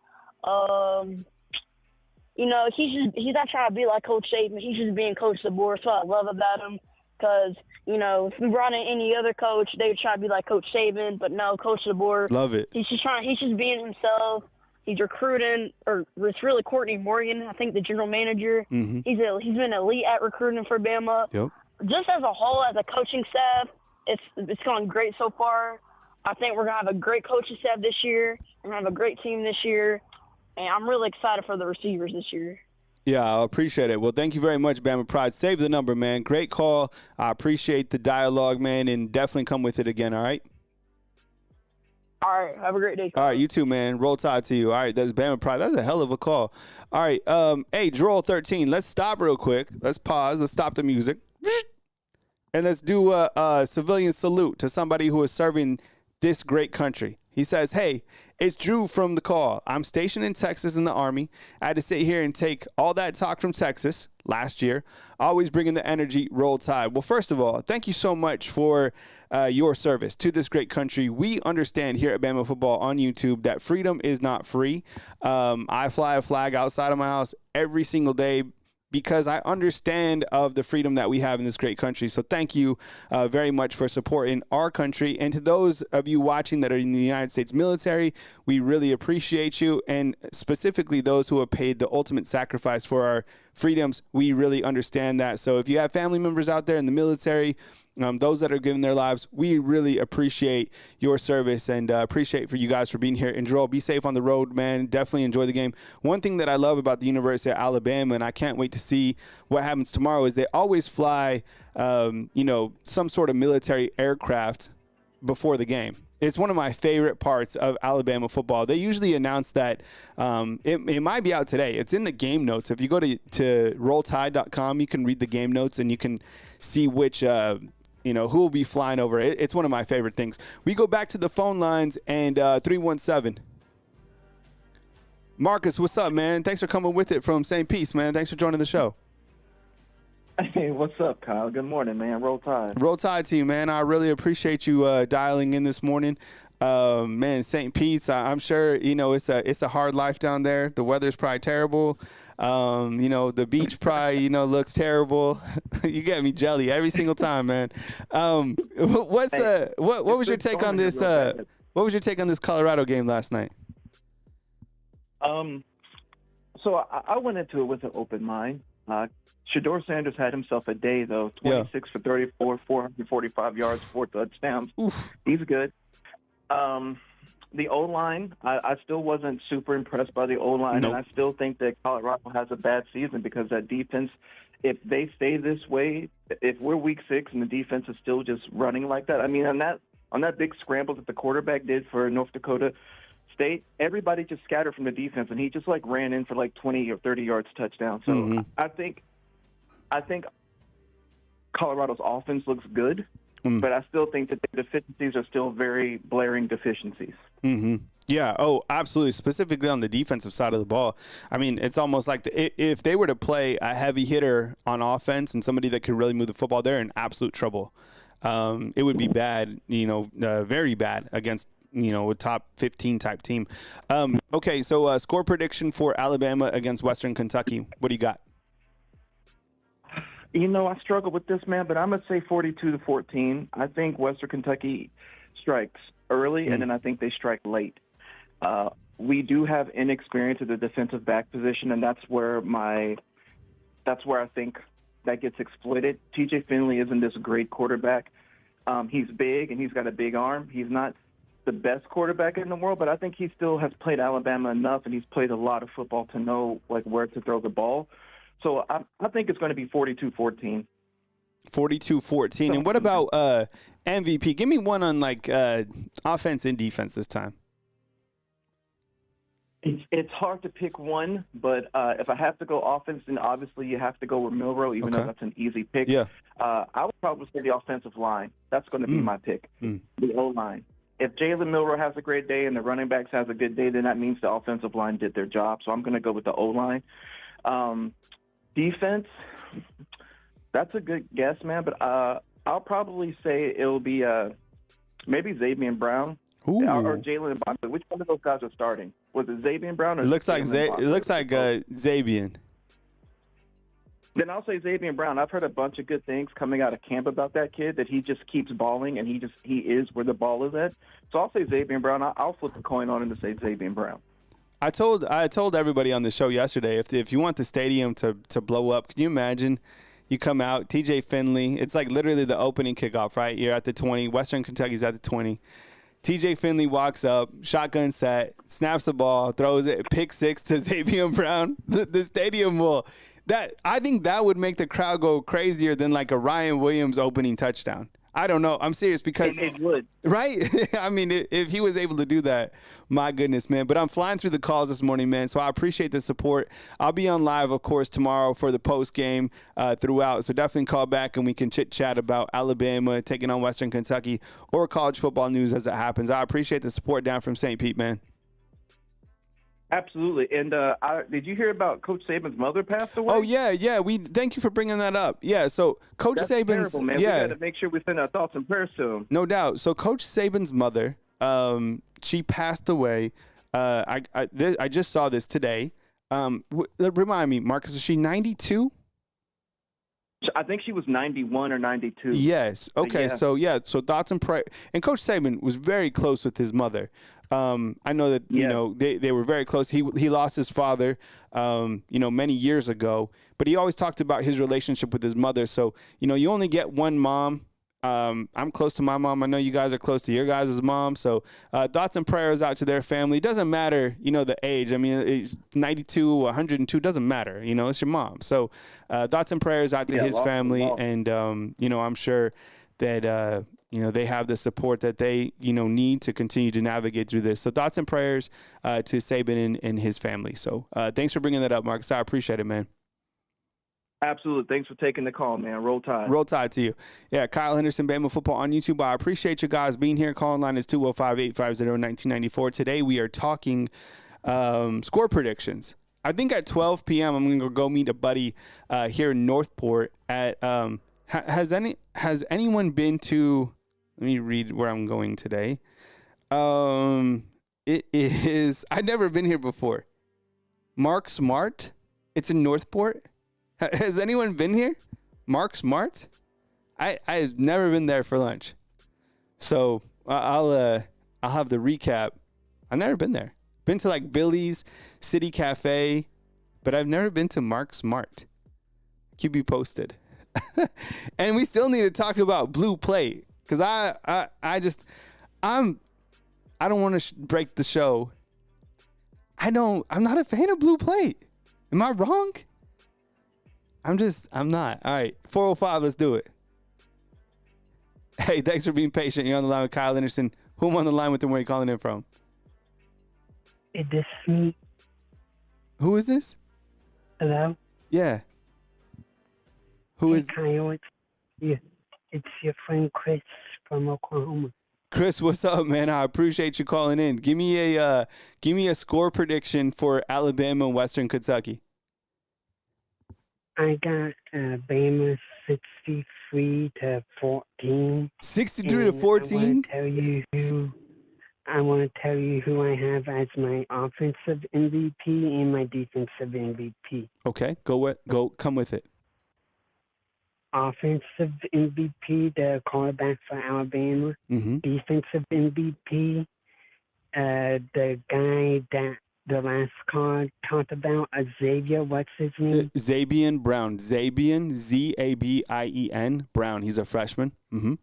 You know, he's not trying to be like Coach Saban. He's just being Coach DeBoer. That's what I love about him. Because, you know, if we brought in any other coach, they would try to be like Coach Saban. But no, Coach DeBoer. Love it. He's just being himself. He's recruiting, or it's really Courtney Morgan, I think, the general manager. He's been elite at recruiting for Bama. Yep. Just as a whole, as a coaching staff, it's gone great so far. I think we're going to have a great coaching staff this year. We're going to have a great team this year. And I'm really excited for the receivers this year. Yeah, I appreciate it. Well, thank you very much, Bama Pride. Save the number, man. Great call. I appreciate the dialogue, man, and definitely come with it again, all right? All right. Have a great day. All right, you too, man. Roll Tide to you. All right, that's Bama Pride. That's a hell of a call. All right, hey, Droll 13, let's stop real quick. Let's pause. Let's stop the music. And let's do a civilian salute to somebody who is serving this great country. He says, hey, it's Drew from the call. I'm stationed in Texas in the Army. I had to sit here and take all that talk from Texas last year, always bringing the energy, Roll Tide. Well, first of all, thank you so much for your service to this great country. We understand here at Bama Football on YouTube that freedom is not free. I fly a flag outside of my house every single day because I understand of the freedom that we have in this great country. So thank you very much for supporting our country. And to those of you watching that are in the United States military, we really appreciate you. And specifically those who have paid the ultimate sacrifice for our freedoms, we really understand that. So if you have family members out there in the military, those that are giving their lives, we really appreciate your service and appreciate for you guys for being here. And Joel, be safe on the road, man. Definitely enjoy the game. One thing that I love about the University of Alabama, and I can't wait to see what happens tomorrow, is they always fly, some sort of military aircraft before the game. It's one of my favorite parts of Alabama football. They usually announce that it might be out today. It's in the game notes. If you go to rolltide.com, you can read the game notes and you can see which who will be flying over. It's one of my favorite things. We go back to the phone lines and 317. Marcus, what's up, man? Thanks for coming with it from St. Peace, man. Thanks for joining the show. Hey, what's up, Kyle? Good morning, man. Roll Tide. Roll Tide to you, man. I really appreciate you dialing in this morning. Man, St. Pete's, I'm sure, it's a hard life down there. The weather's probably terrible. The beach probably, looks terrible. You get me jelly every single time, man. What was your take on this? What was your take on this Colorado game last night? So I went into it with an open mind. Shador Sanders had himself a day, though. 26 for 34, 445 yards, 4 touchdowns. Oof. He's good. The O-line, I still wasn't super impressed by the O-line, Nope. and I still think that Colorado has a bad season because that defense, if they stay this way, if we're week 6 and the defense is still just running like that, I mean, on that big scramble that the quarterback did for North Dakota State, everybody just scattered from the defense, and he just like ran in for like 20 or 30 yards touchdown. So I think Colorado's offense looks good, but I still think that the deficiencies are still very blaring deficiencies. Yeah. Oh, absolutely. Specifically on the defensive side of the ball. I mean, it's almost like if they were to play a heavy hitter on offense and somebody that could really move the football, they're in absolute trouble. It would be bad, very bad against, a top 15 type team. Okay. So score prediction for Alabama against Western Kentucky. What do you got? I struggle with this, man, but I'm going to say 42-14. I think Western Kentucky strikes early, and then I think they strike late. We do have inexperience at the defensive back position, and that's where I think that gets exploited. TJ Finley isn't this great quarterback. He's big, and he's got a big arm. He's not the best quarterback in the world, but I think he still has played Alabama enough, and he's played a lot of football to know where to throw the ball. So I think it's going to be 42-14. 42-14. And what about MVP? Give me one on offense and defense this time. It's hard to pick one, but if I have to go offense, then obviously you have to go with Milroe, even though that's an easy pick. Yeah. I would probably say the offensive line. That's going to be my pick, the O-line. If Jalen Milroe has a great day and the running backs has a good day, then that means the offensive line did their job. So I'm going to go with the O-line. Defense, that's a good guess, man, but I'll probably say it'll be maybe Xavier Brown or Jalen Bonner. Which one of those guys are starting? Was it Xavier Brown or it looks like Xavier. Then I'll say Xavier Brown. I've heard a bunch of good things coming out of camp about that kid, that he just keeps balling and he is where the ball is at. So I'll say Xavier Brown. I'll flip the coin on him to say Xavier Brown. I told everybody on the show yesterday, if you want the stadium to blow up, can you imagine? You come out, TJ Finley. It's like literally the opening kickoff, right? You're at the 20. Western Kentucky's at the 20. TJ Finley walks up, shotgun set, snaps the ball, throws it, pick 6 to Xavier Brown. The stadium will. I think that would make the crowd go crazier than like a Ryan Williams opening touchdown. I don't know. I'm serious because it would. Right? I mean, if he was able to do that, my goodness, man. But I'm flying through the calls this morning, man, so I appreciate the support. I'll be on live, of course, tomorrow for the post game throughout. So definitely call back and we can chit-chat about Alabama taking on Western Kentucky or college football news as it happens. I appreciate the support down from St. Pete, man. Absolutely. And did you hear about Coach Saban's mother passed away? Oh, yeah. We thank you for bringing that up. Yeah, so Coach Saban's terrible, man. Yeah. We got to make sure we send our thoughts and prayers to him. No doubt. So Coach Saban's mother, she passed away. I just saw this today. Remind me, Marcus, is she 92? I think she was 91 or 92. Yes. Okay. Yeah. So thoughts and prayers. And Coach Saban was very close with his mother. I know that, they were very close. He lost his father, many years ago, but he always talked about his relationship with his mother. So, you only get one mom. I'm close to my mom. I know you guys are close to your guys' mom. So thoughts and prayers out to their family. It doesn't matter, the age. I mean, it's 92, 102, doesn't matter. It's your mom. So thoughts and prayers out to his family. And, I'm sure that, they have the support that they, need to continue to navigate through this. So thoughts and prayers to Saban and his family. So thanks for bringing that up, Marcus. I appreciate it, man. Absolutely. Thanks for taking the call, man. Roll Tide. Roll Tide to you. Yeah, Kyle Henderson, Bama Football on YouTube. I appreciate you guys being here. Call line is 205-850-1994. Today we are talking score predictions. I think at 12 p.m. I'm going to go meet a buddy here in Northport at has anyone been to, let me read where I'm going today. It is, I've never been here before. Mark Smart. It's in Northport. Has anyone been here? Mark Smart? I've never been there for lunch. So I'll have the recap. I've never been there. Been to like Billy's, City Cafe, but I've never been to Mark Smart. Keep you posted. And we still need to talk about blue plate because I don't want to break the show. I'm not a fan of blue plate. Am I wrong? I'm not. All right, 405, let's do it. Hey, thanks for being patient. You're on the line with Kyle Anderson. Who am I on the line with and where are you calling in from? Is this me? Who is this? Hello? Yeah. Who is? Kyle, it's your friend Chris from Oklahoma. Chris, what's up, man? I appreciate you calling in. Give me a score prediction for Alabama and Western Kentucky. I got Bama 63-14. 63-14? I want to tell you who I have as my offensive MVP and my defensive MVP. Okay, come with it. Offensive MVP, the quarterback for Alabama. Mm-hmm. Defensive MVP, the guy that the last card talked about, Xavier, what's his name? Zabien Brown. Zabien, Zabien Brown. He's a freshman. Mm-hmm.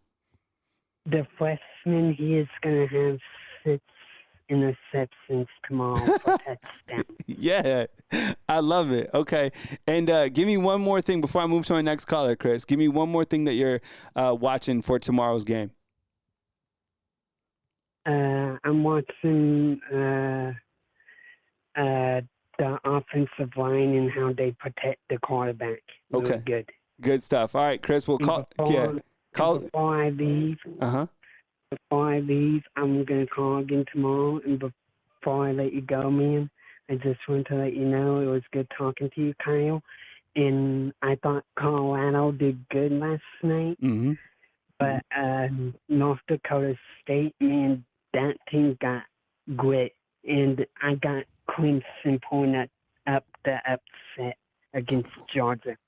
The freshman, he is going to have 6 interceptions tomorrow for touchdown. Yeah, I love it. Okay, and give me one more thing before I move to my next caller, Chris. Give me one more thing that you're watching for tomorrow's game. I'm watching the offensive line and how they protect the quarterback. Really okay, good stuff. All right, Chris, we'll call. Before I leave. Before I leave, I'm going to call again tomorrow. And before I let you go, man, I just want to let you know it was good talking to you, Kyle. And I thought Colorado did good last night. Mm-hmm. But North Dakota State, man, that team got grit. And I got Clemson pulling up the upset against Georgia.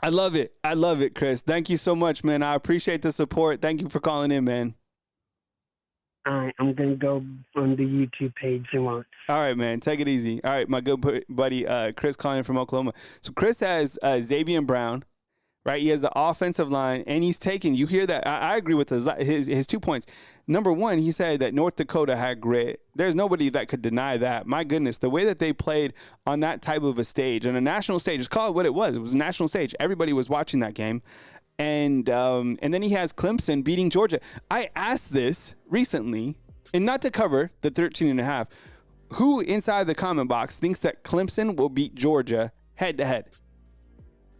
I love it. I love it, Chris. Thank you so much, man. I appreciate the support. Thank you for calling in, man. All right, I'm going to go on the YouTube page and watch. All right, man. Take it easy. All right, my good buddy Chris calling in from Oklahoma. So Chris has Xavier Brown, right? He has the offensive line, and he's taking, you hear that? I agree with his 2 points. Number one, he said that North Dakota had grit. There's nobody that could deny that. My goodness, the way that they played on that type of a stage, on a national stage, just call it what it was. It was a national stage. Everybody was watching that game. And then he has Clemson beating Georgia. I asked this recently, and not to cover the 13.5, who inside the comment box thinks that Clemson will beat Georgia head-to-head?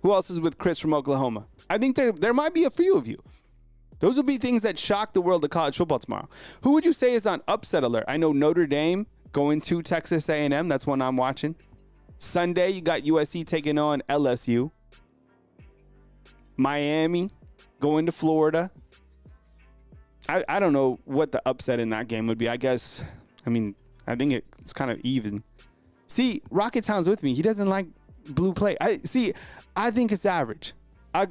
Who else is with Chris from Oklahoma? I think there might be a few of you. Those will be things that shock the world of college football tomorrow. Who would you say is on upset alert? I know Notre Dame going to Texas A&M. That's one I'm watching. Sunday, you got USC taking on LSU. Miami going to Florida. I don't know what the upset in that game would be. I think it's kind of even. See, Rocket Town's with me. He doesn't like blue plate. I think it's average. I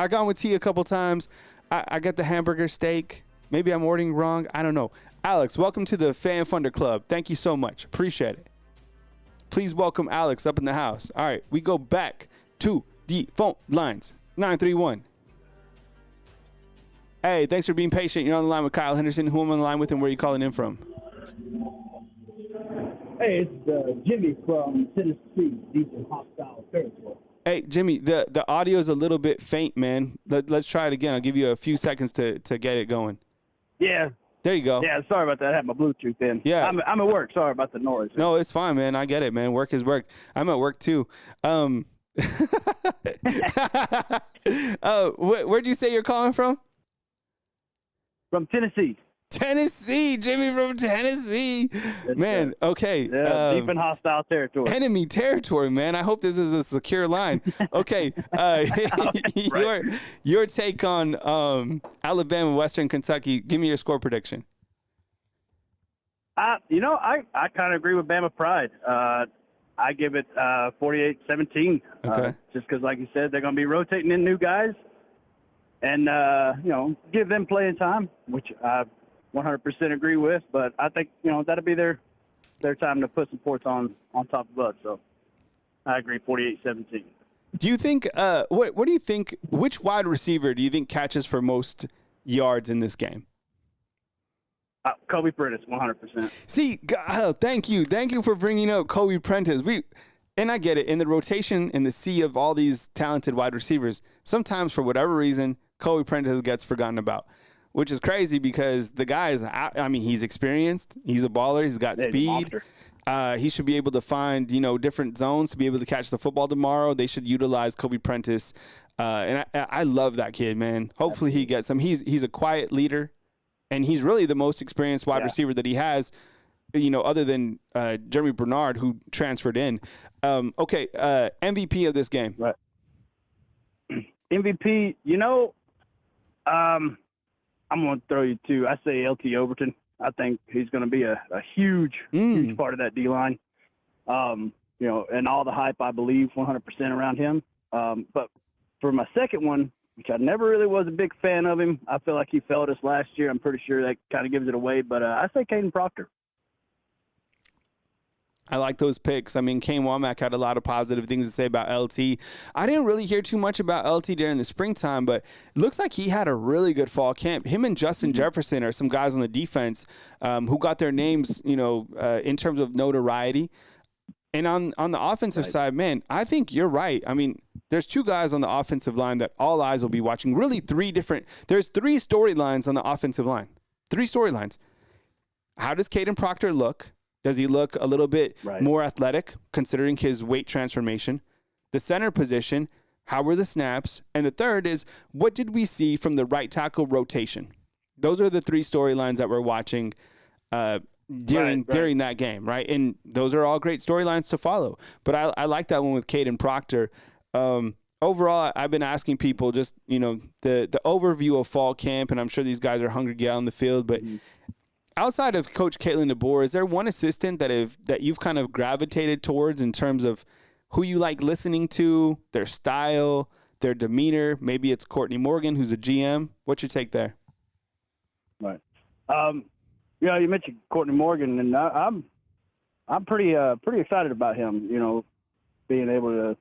gone with T a couple times. I got the hamburger steak. Maybe I'm ordering wrong. I don't know. Alex, welcome to the Fan Funder Club. Thank you so much. Appreciate it. Please welcome Alex up in the house. All right, we go back to the phone lines. 931. Hey, thanks for being patient. You're on the line with Kyle Henderson. Who am I on the line with and where are you calling in from? Hey, it's Jimmy from Tennessee, deep in hostile territory. Hey, Jimmy, the audio is a little bit faint, man. Let's try it again. I'll give you a few seconds to get it going. Yeah. There you go. Yeah, sorry about that. I had my Bluetooth in. Yeah. I'm at work. Sorry about the noise. No, it's fine, man. I get it, man. Work is work. I'm at work, too. Where'd you say you're calling from? From Tennessee. Tennessee, Jimmy from Tennessee. Man, okay. Yeah, deep in hostile territory. Enemy territory, man. I hope this is a secure line. Okay. Right. Your take on Alabama, Western Kentucky. Give me your score prediction. I kind of agree with Bama Pride. I give it 48-17. Okay. Just because, like you said, they're going to be rotating in new guys and, give them playing time, which I 100% agree with. But I think, that'll be their time to put some points on top of us. So I agree, 48-17. Do you think what do you think? Which wide receiver do you think catches for most yards in this game? Kobe Prentice, 100%. See, thank you for bringing up Kobe Prentice. And I get it, in the rotation, in the sea of all these talented wide receivers, sometimes for whatever reason, Kobe Prentice gets forgotten about, which is crazy because the guy is, I mean, he's experienced, he's a baller, he's got speed. He should be able to find, different zones to be able to catch the football tomorrow. They should utilize Kobe Prentice. And I love that kid, man. Hopefully he gets some. He's a quiet leader, and he's really the most experienced wide receiver that he has, other than Jeremy Bernard, who transferred in. Okay, MVP of this game. Right. MVP, I'm going to throw you two. I say LT Overton. I think he's going to be a huge part of that D-line. And all the hype, I believe, 100% around him. But for my second one, which I never really was a big fan of him, I feel like he failed us last year. I'm pretty sure that kind of gives it away. But I say Caden Proctor. I like those picks. I mean, Kane Womack had a lot of positive things to say about LT. I didn't really hear too much about LT during the springtime, but it looks like he had a really good fall camp. Him and Justin Jefferson are some guys on the defense who got their names, in terms of notoriety. And on the offensive side, man, I think you're right. I mean, there's two guys on the offensive line that all eyes will be watching. Really there's three storylines on the offensive line. Three storylines. How does Caden Proctor look? Does he look a little bit more athletic, considering his weight transformation? The center position, how were the snaps? And the third is, what did we see from the right tackle rotation? Those are the three storylines that we're watching during that game, right? And those are all great storylines to follow. But I like that one with Caden Proctor. Overall, I've been asking people just, the overview of fall camp, and I'm sure these guys are hungry to get on the field, but outside of Coach Caitlin DeBoer, is there one assistant that you've kind of gravitated towards in terms of who you like listening to, their style, their demeanor? Maybe it's Courtney Morgan, who's a GM. What's your take there? Right. You mentioned Courtney Morgan, and I'm pretty excited about him. Being able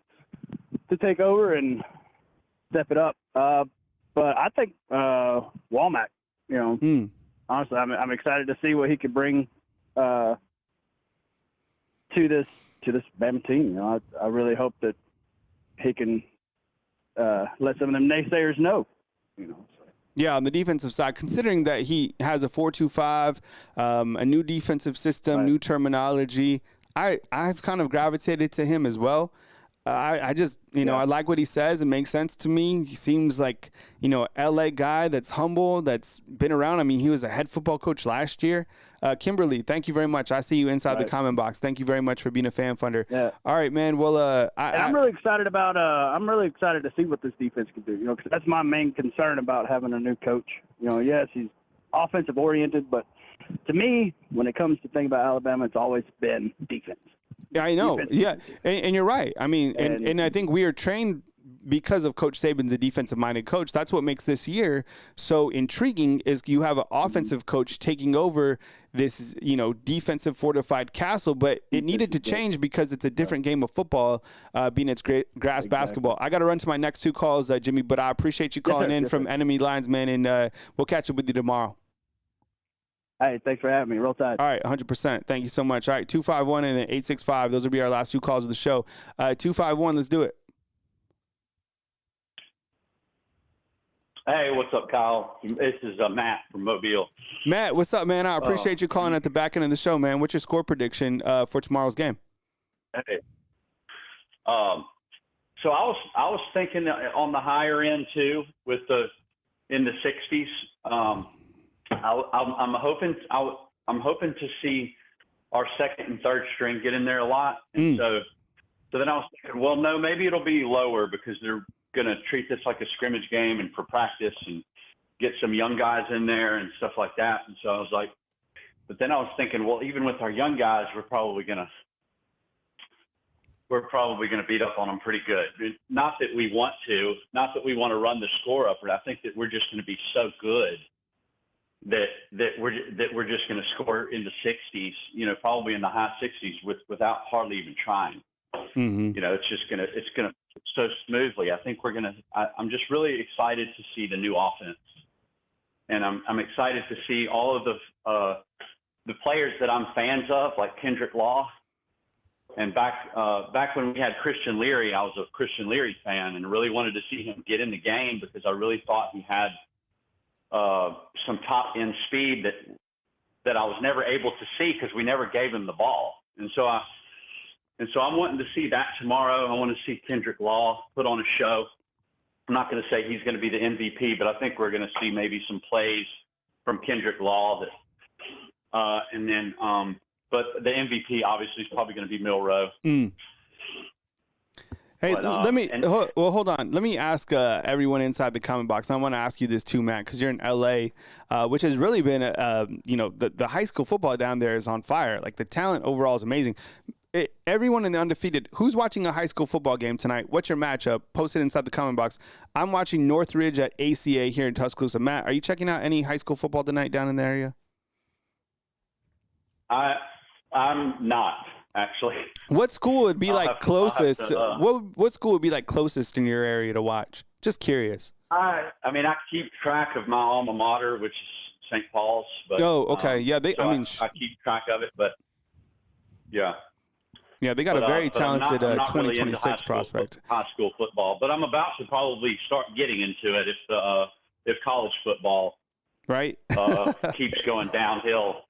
to take over and step it up. But I think Womack, honestly, I'm excited to see what he could bring to this Bama team. I really hope that he can let some of them naysayers know. Yeah, on the defensive side, considering that he has a 4-2-5, a new defensive system, new terminology, I've kind of gravitated to him as well. I just, I like what he says. It makes sense to me. He seems like, LA guy that's humble, that's been around. I mean, he was a head football coach last year. Kimberly, thank you very much. I see you inside the comment box. Thank you very much for being a fan funder. Yeah. All right, man. Well, I'm really excited about. I'm really excited to see what this defense can do. Because that's my main concern about having a new coach. Yes, he's offensive oriented, but to me, when it comes to thinking about Alabama, it's always been defense. Yeah, I know. Yeah, and you're right. I mean, and I think we are trained because of Coach Saban's a defensive-minded coach. That's what makes this year so intriguing is you have an offensive coach taking over this, defensive fortified castle, but it needed to change because it's a different game of football, being it's grass basketball. I got to run to my next two calls, Jimmy, but I appreciate you calling in from Enemy Lines, man, and we'll catch up with you tomorrow. Hey, thanks for having me. Roll Tide. All right, 100%. Thank you so much. All right, 251 and then 865. Those will be our last two calls of the show. 251, let's do it. Hey, what's up, Kyle? This is Matt from Mobile. Matt, what's up, man? I appreciate you calling at the back end of the show, man. What's your score prediction for tomorrow's game? Hey. So I was thinking on the higher end too, in the 60s. I'm hoping to see our second and third string get in there a lot. And so then I was thinking, well, no, maybe it'll be lower because they're going to treat this like a scrimmage game and for practice and get some young guys in there and stuff like that. And so I was like, but then I was thinking, well, even with our young guys, we're probably going to beat up on them pretty good. Not that we want to run the score up, but I think that we're just going to be so good that we're just going to score in the 60s, probably in the high 60s without hardly even trying. It's so smoothly. I think I'm just really excited to see the new offense, and I'm excited to see all of the players that I'm fans of, like Kendrick Law. And back when we had Christian Leary, I was a Christian Leary fan and really wanted to see him get in the game because I really thought he had some top end speed that I was never able to see because we never gave him the ball. And so I'm wanting to see that tomorrow. I want to see Kendrick Law put on a show. I'm not going to say he's going to be the MVP, but I think we're going to see maybe some plays from Kendrick Law but the MVP obviously is probably going to be Milroe. Mm. Hey, hold on. Let me ask everyone inside the comment box. I want to ask you this too, Matt, because you're in LA, which has really been, the high school football down there is on fire. Like the talent overall is amazing. Everyone in the undefeated, who's watching a high school football game tonight? What's your matchup? Post it inside the comment box. I'm watching Northridge at ACA here in Tuscaloosa. Matt, are you checking out any high school football tonight down in the area? I'm not, actually. What school would be closest? What school would be like closest in your area to watch? Just curious. I keep track of my alma mater, which is St. Paul's. But, okay. Yeah, I keep track of it, but yeah. Yeah, they got a very talented I'm not 2026 really prospect. High school football, but I'm about to probably start getting into it if college football keeps going downhill.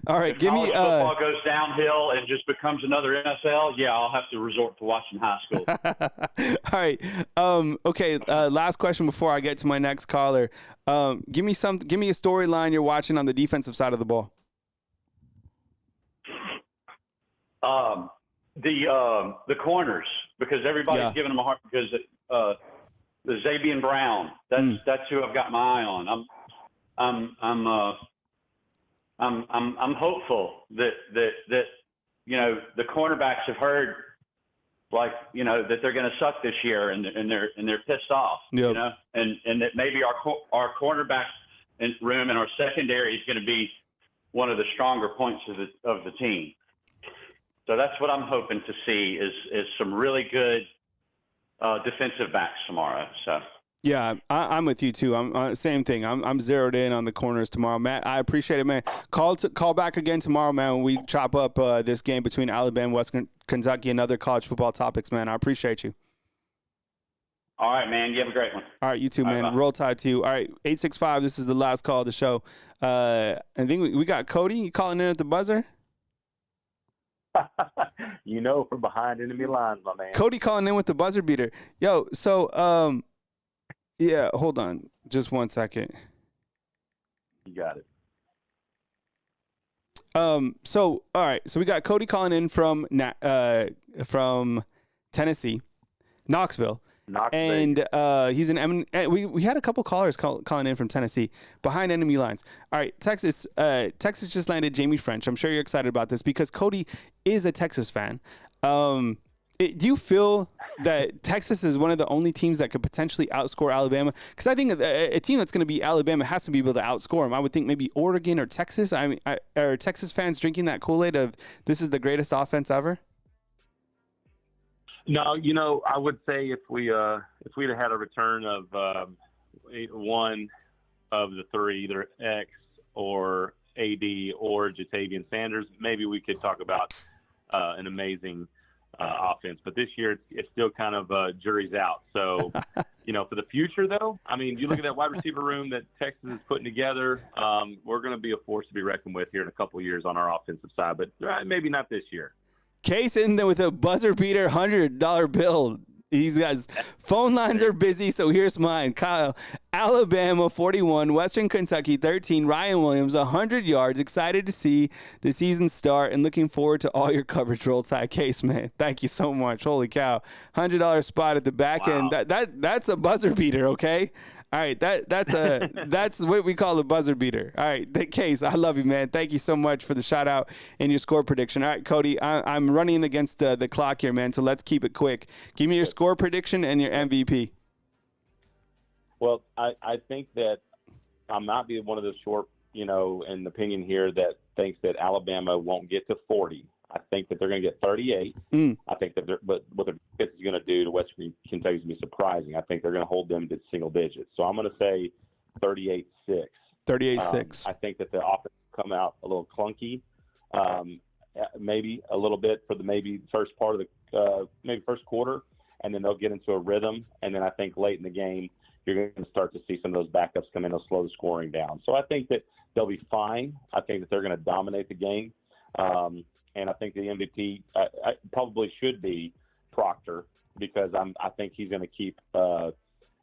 All right, if college football goes downhill and just becomes another NFL, yeah, I'll have to resort to watching high school. All right. Okay. Last question before I get to my next caller. Give me a storyline you're watching on the defensive side of the ball. The corners, because everybody's giving them a hard because the Xavier Brown. That's who I've got my eye on. I'm hopeful that the cornerbacks have heard that they're going to suck this year and they're pissed off, and that maybe our cornerback room and our secondary is going to be one of the stronger points of the team. So that's what I'm hoping to see is some really good defensive backs tomorrow. So. Yeah, I'm with you too. I'm same thing. I'm zeroed in on the corners tomorrow, Matt. I appreciate it, man. Call back again tomorrow, man. When we chop up this game between Alabama, Western Kentucky, and other college football topics, man. I appreciate you. All right, man. You have a great one. All right, you too, man. Bye. Roll Tide to you. All right, 865. This is the last call of the show. I think we got Cody. You calling in at the buzzer? From behind enemy lines, my man. Cody calling in with the buzzer beater. Yo, so yeah, hold on. Just 1 second. You got it. So all right. So we got Cody calling in from Tennessee, Knoxville. And he's an we had a couple callers calling in from Tennessee behind enemy lines. All right, Texas just landed Jamie French. I'm sure you're excited about this because Cody is a Texas fan. Do you feel that Texas is one of the only teams that could potentially outscore Alabama? Because I think a team that's going to beat Alabama has to be able to outscore them. I would think maybe Oregon or Texas. I mean, are Texas fans drinking that Kool-Aid of this is the greatest offense ever? No, I would say if we'd have had a return of one of the three, either X or AD or Jatavian Sanders, maybe we could talk about an amazing offense. But this year, it's still kind of jury's out. So, for the future, though, I mean, you look at that wide receiver room that Texas is putting together, we're going to be a force to be reckoned with here in a couple of years on our offensive side, but maybe not this year. Case in there with a buzzer beater $100 bill. These guys' phone lines are busy, so here's mine. Kyle, Alabama 41, Western Kentucky 13. Ryan Williams 100 yards. Excited to see the season start and looking forward to all your coverage. Roll Tide. Case, man. Thank you so much. Holy cow. $100 spot at the back end. That's a buzzer beater, okay? All right, that's what we call a buzzer beater. All right, Case, I love you, man. Thank you so much for the shout out and your score prediction. All right, Cody, I'm running against the clock here, man. So let's keep it quick. Give me your score prediction and your MVP. Well, I think that I'm not being one of the short, in opinion here that thinks that Alabama won't get to 40. I think that they're going to get 38. I think that but what the defense is going to do to Western Kentucky is going to be surprising. I think they're going to hold them to single digits. So I'm going to say 38-6. 38-6. I think that the offense will come out a little clunky, maybe a little bit for the first part of the first quarter, and then they'll get into a rhythm. And then I think late in the game, you're going to start to see some of those backups come in. They'll slow the scoring down. So I think that they'll be fine. I think that they're going to dominate the game. And I think the MVP I probably should be Proctor, because I think he's going to keep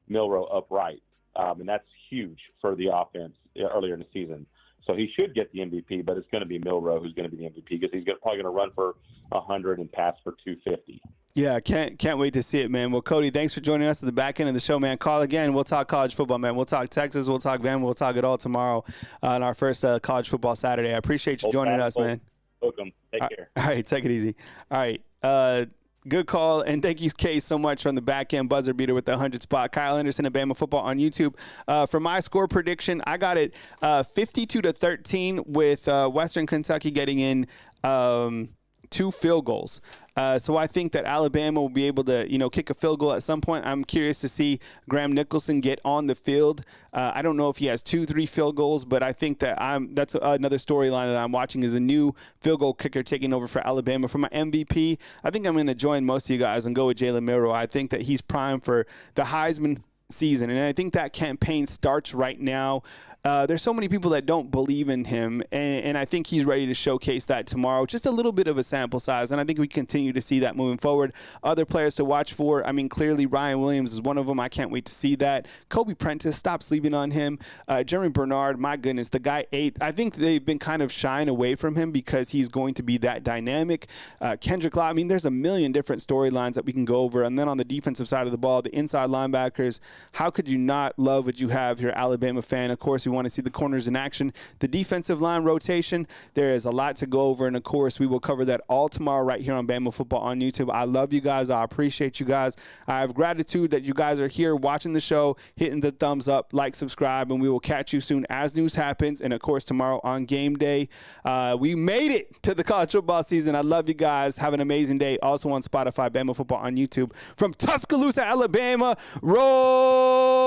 Milroe upright. And that's huge for the offense earlier in the season. So he should get the MVP, but it's going to be Milroe who's going to be the MVP, because he's probably going to run for 100 and pass for 250. Yeah, can't wait to see it, man. Well, Cody, thanks for joining us at the back end of the show, man. Call again. We'll talk college football, man. We'll talk Texas. We'll talk Bama. We'll talk it all tomorrow on our first college football Saturday. I appreciate you joining us, man. Welcome. Take care. All right, take it easy. All right. Good call, and thank you, Case, so much from the back end buzzer beater with the 100 spot. Kyle Anderson at Bama Football on YouTube. For my score prediction, I got it 52-13 with Western Kentucky getting in 2 field goals. So I think that Alabama will be able to, kick a field goal at some point. I'm curious to see Graham Nicholson get on the field. I don't know if he has 2-3 field goals, but I think that that's another storyline that I'm watching, is a new field goal kicker taking over for Alabama. For my MVP, I think I'm going to join most of you guys and go with Jalen Milroe. I think that he's primed for the Heisman season, and I think that campaign starts right now. There's so many people that don't believe in him, and I think he's ready to showcase that tomorrow. Just a little bit of a sample size, and I think we continue to see that moving forward. Other players to watch for, clearly Ryan Williams is one of them. I can't wait to see that. Kobe Prentice, stop sleeping on him. Jeremy Bernard, my goodness, the guy ate. I think they've been kind of shying away from him because he's going to be that dynamic. Kendrick Law, there's a million different storylines that we can go over. And then on the defensive side of the ball, the inside linebackers, how could you not love what you have if you're an Alabama fan? Of course, we want to see the corners in action. The defensive line rotation, there is a lot to go over, and of course, we will cover that all tomorrow right here on Bama Football on YouTube. I love you guys. I appreciate you guys. I have gratitude that you guys are here watching the show, hitting the thumbs up, like, subscribe, and we will catch you soon as news happens, and of course, tomorrow on game day. We made it to the college football season. I love you guys. Have an amazing day. Also on Spotify, Bama Football on YouTube. From Tuscaloosa, Alabama, roll!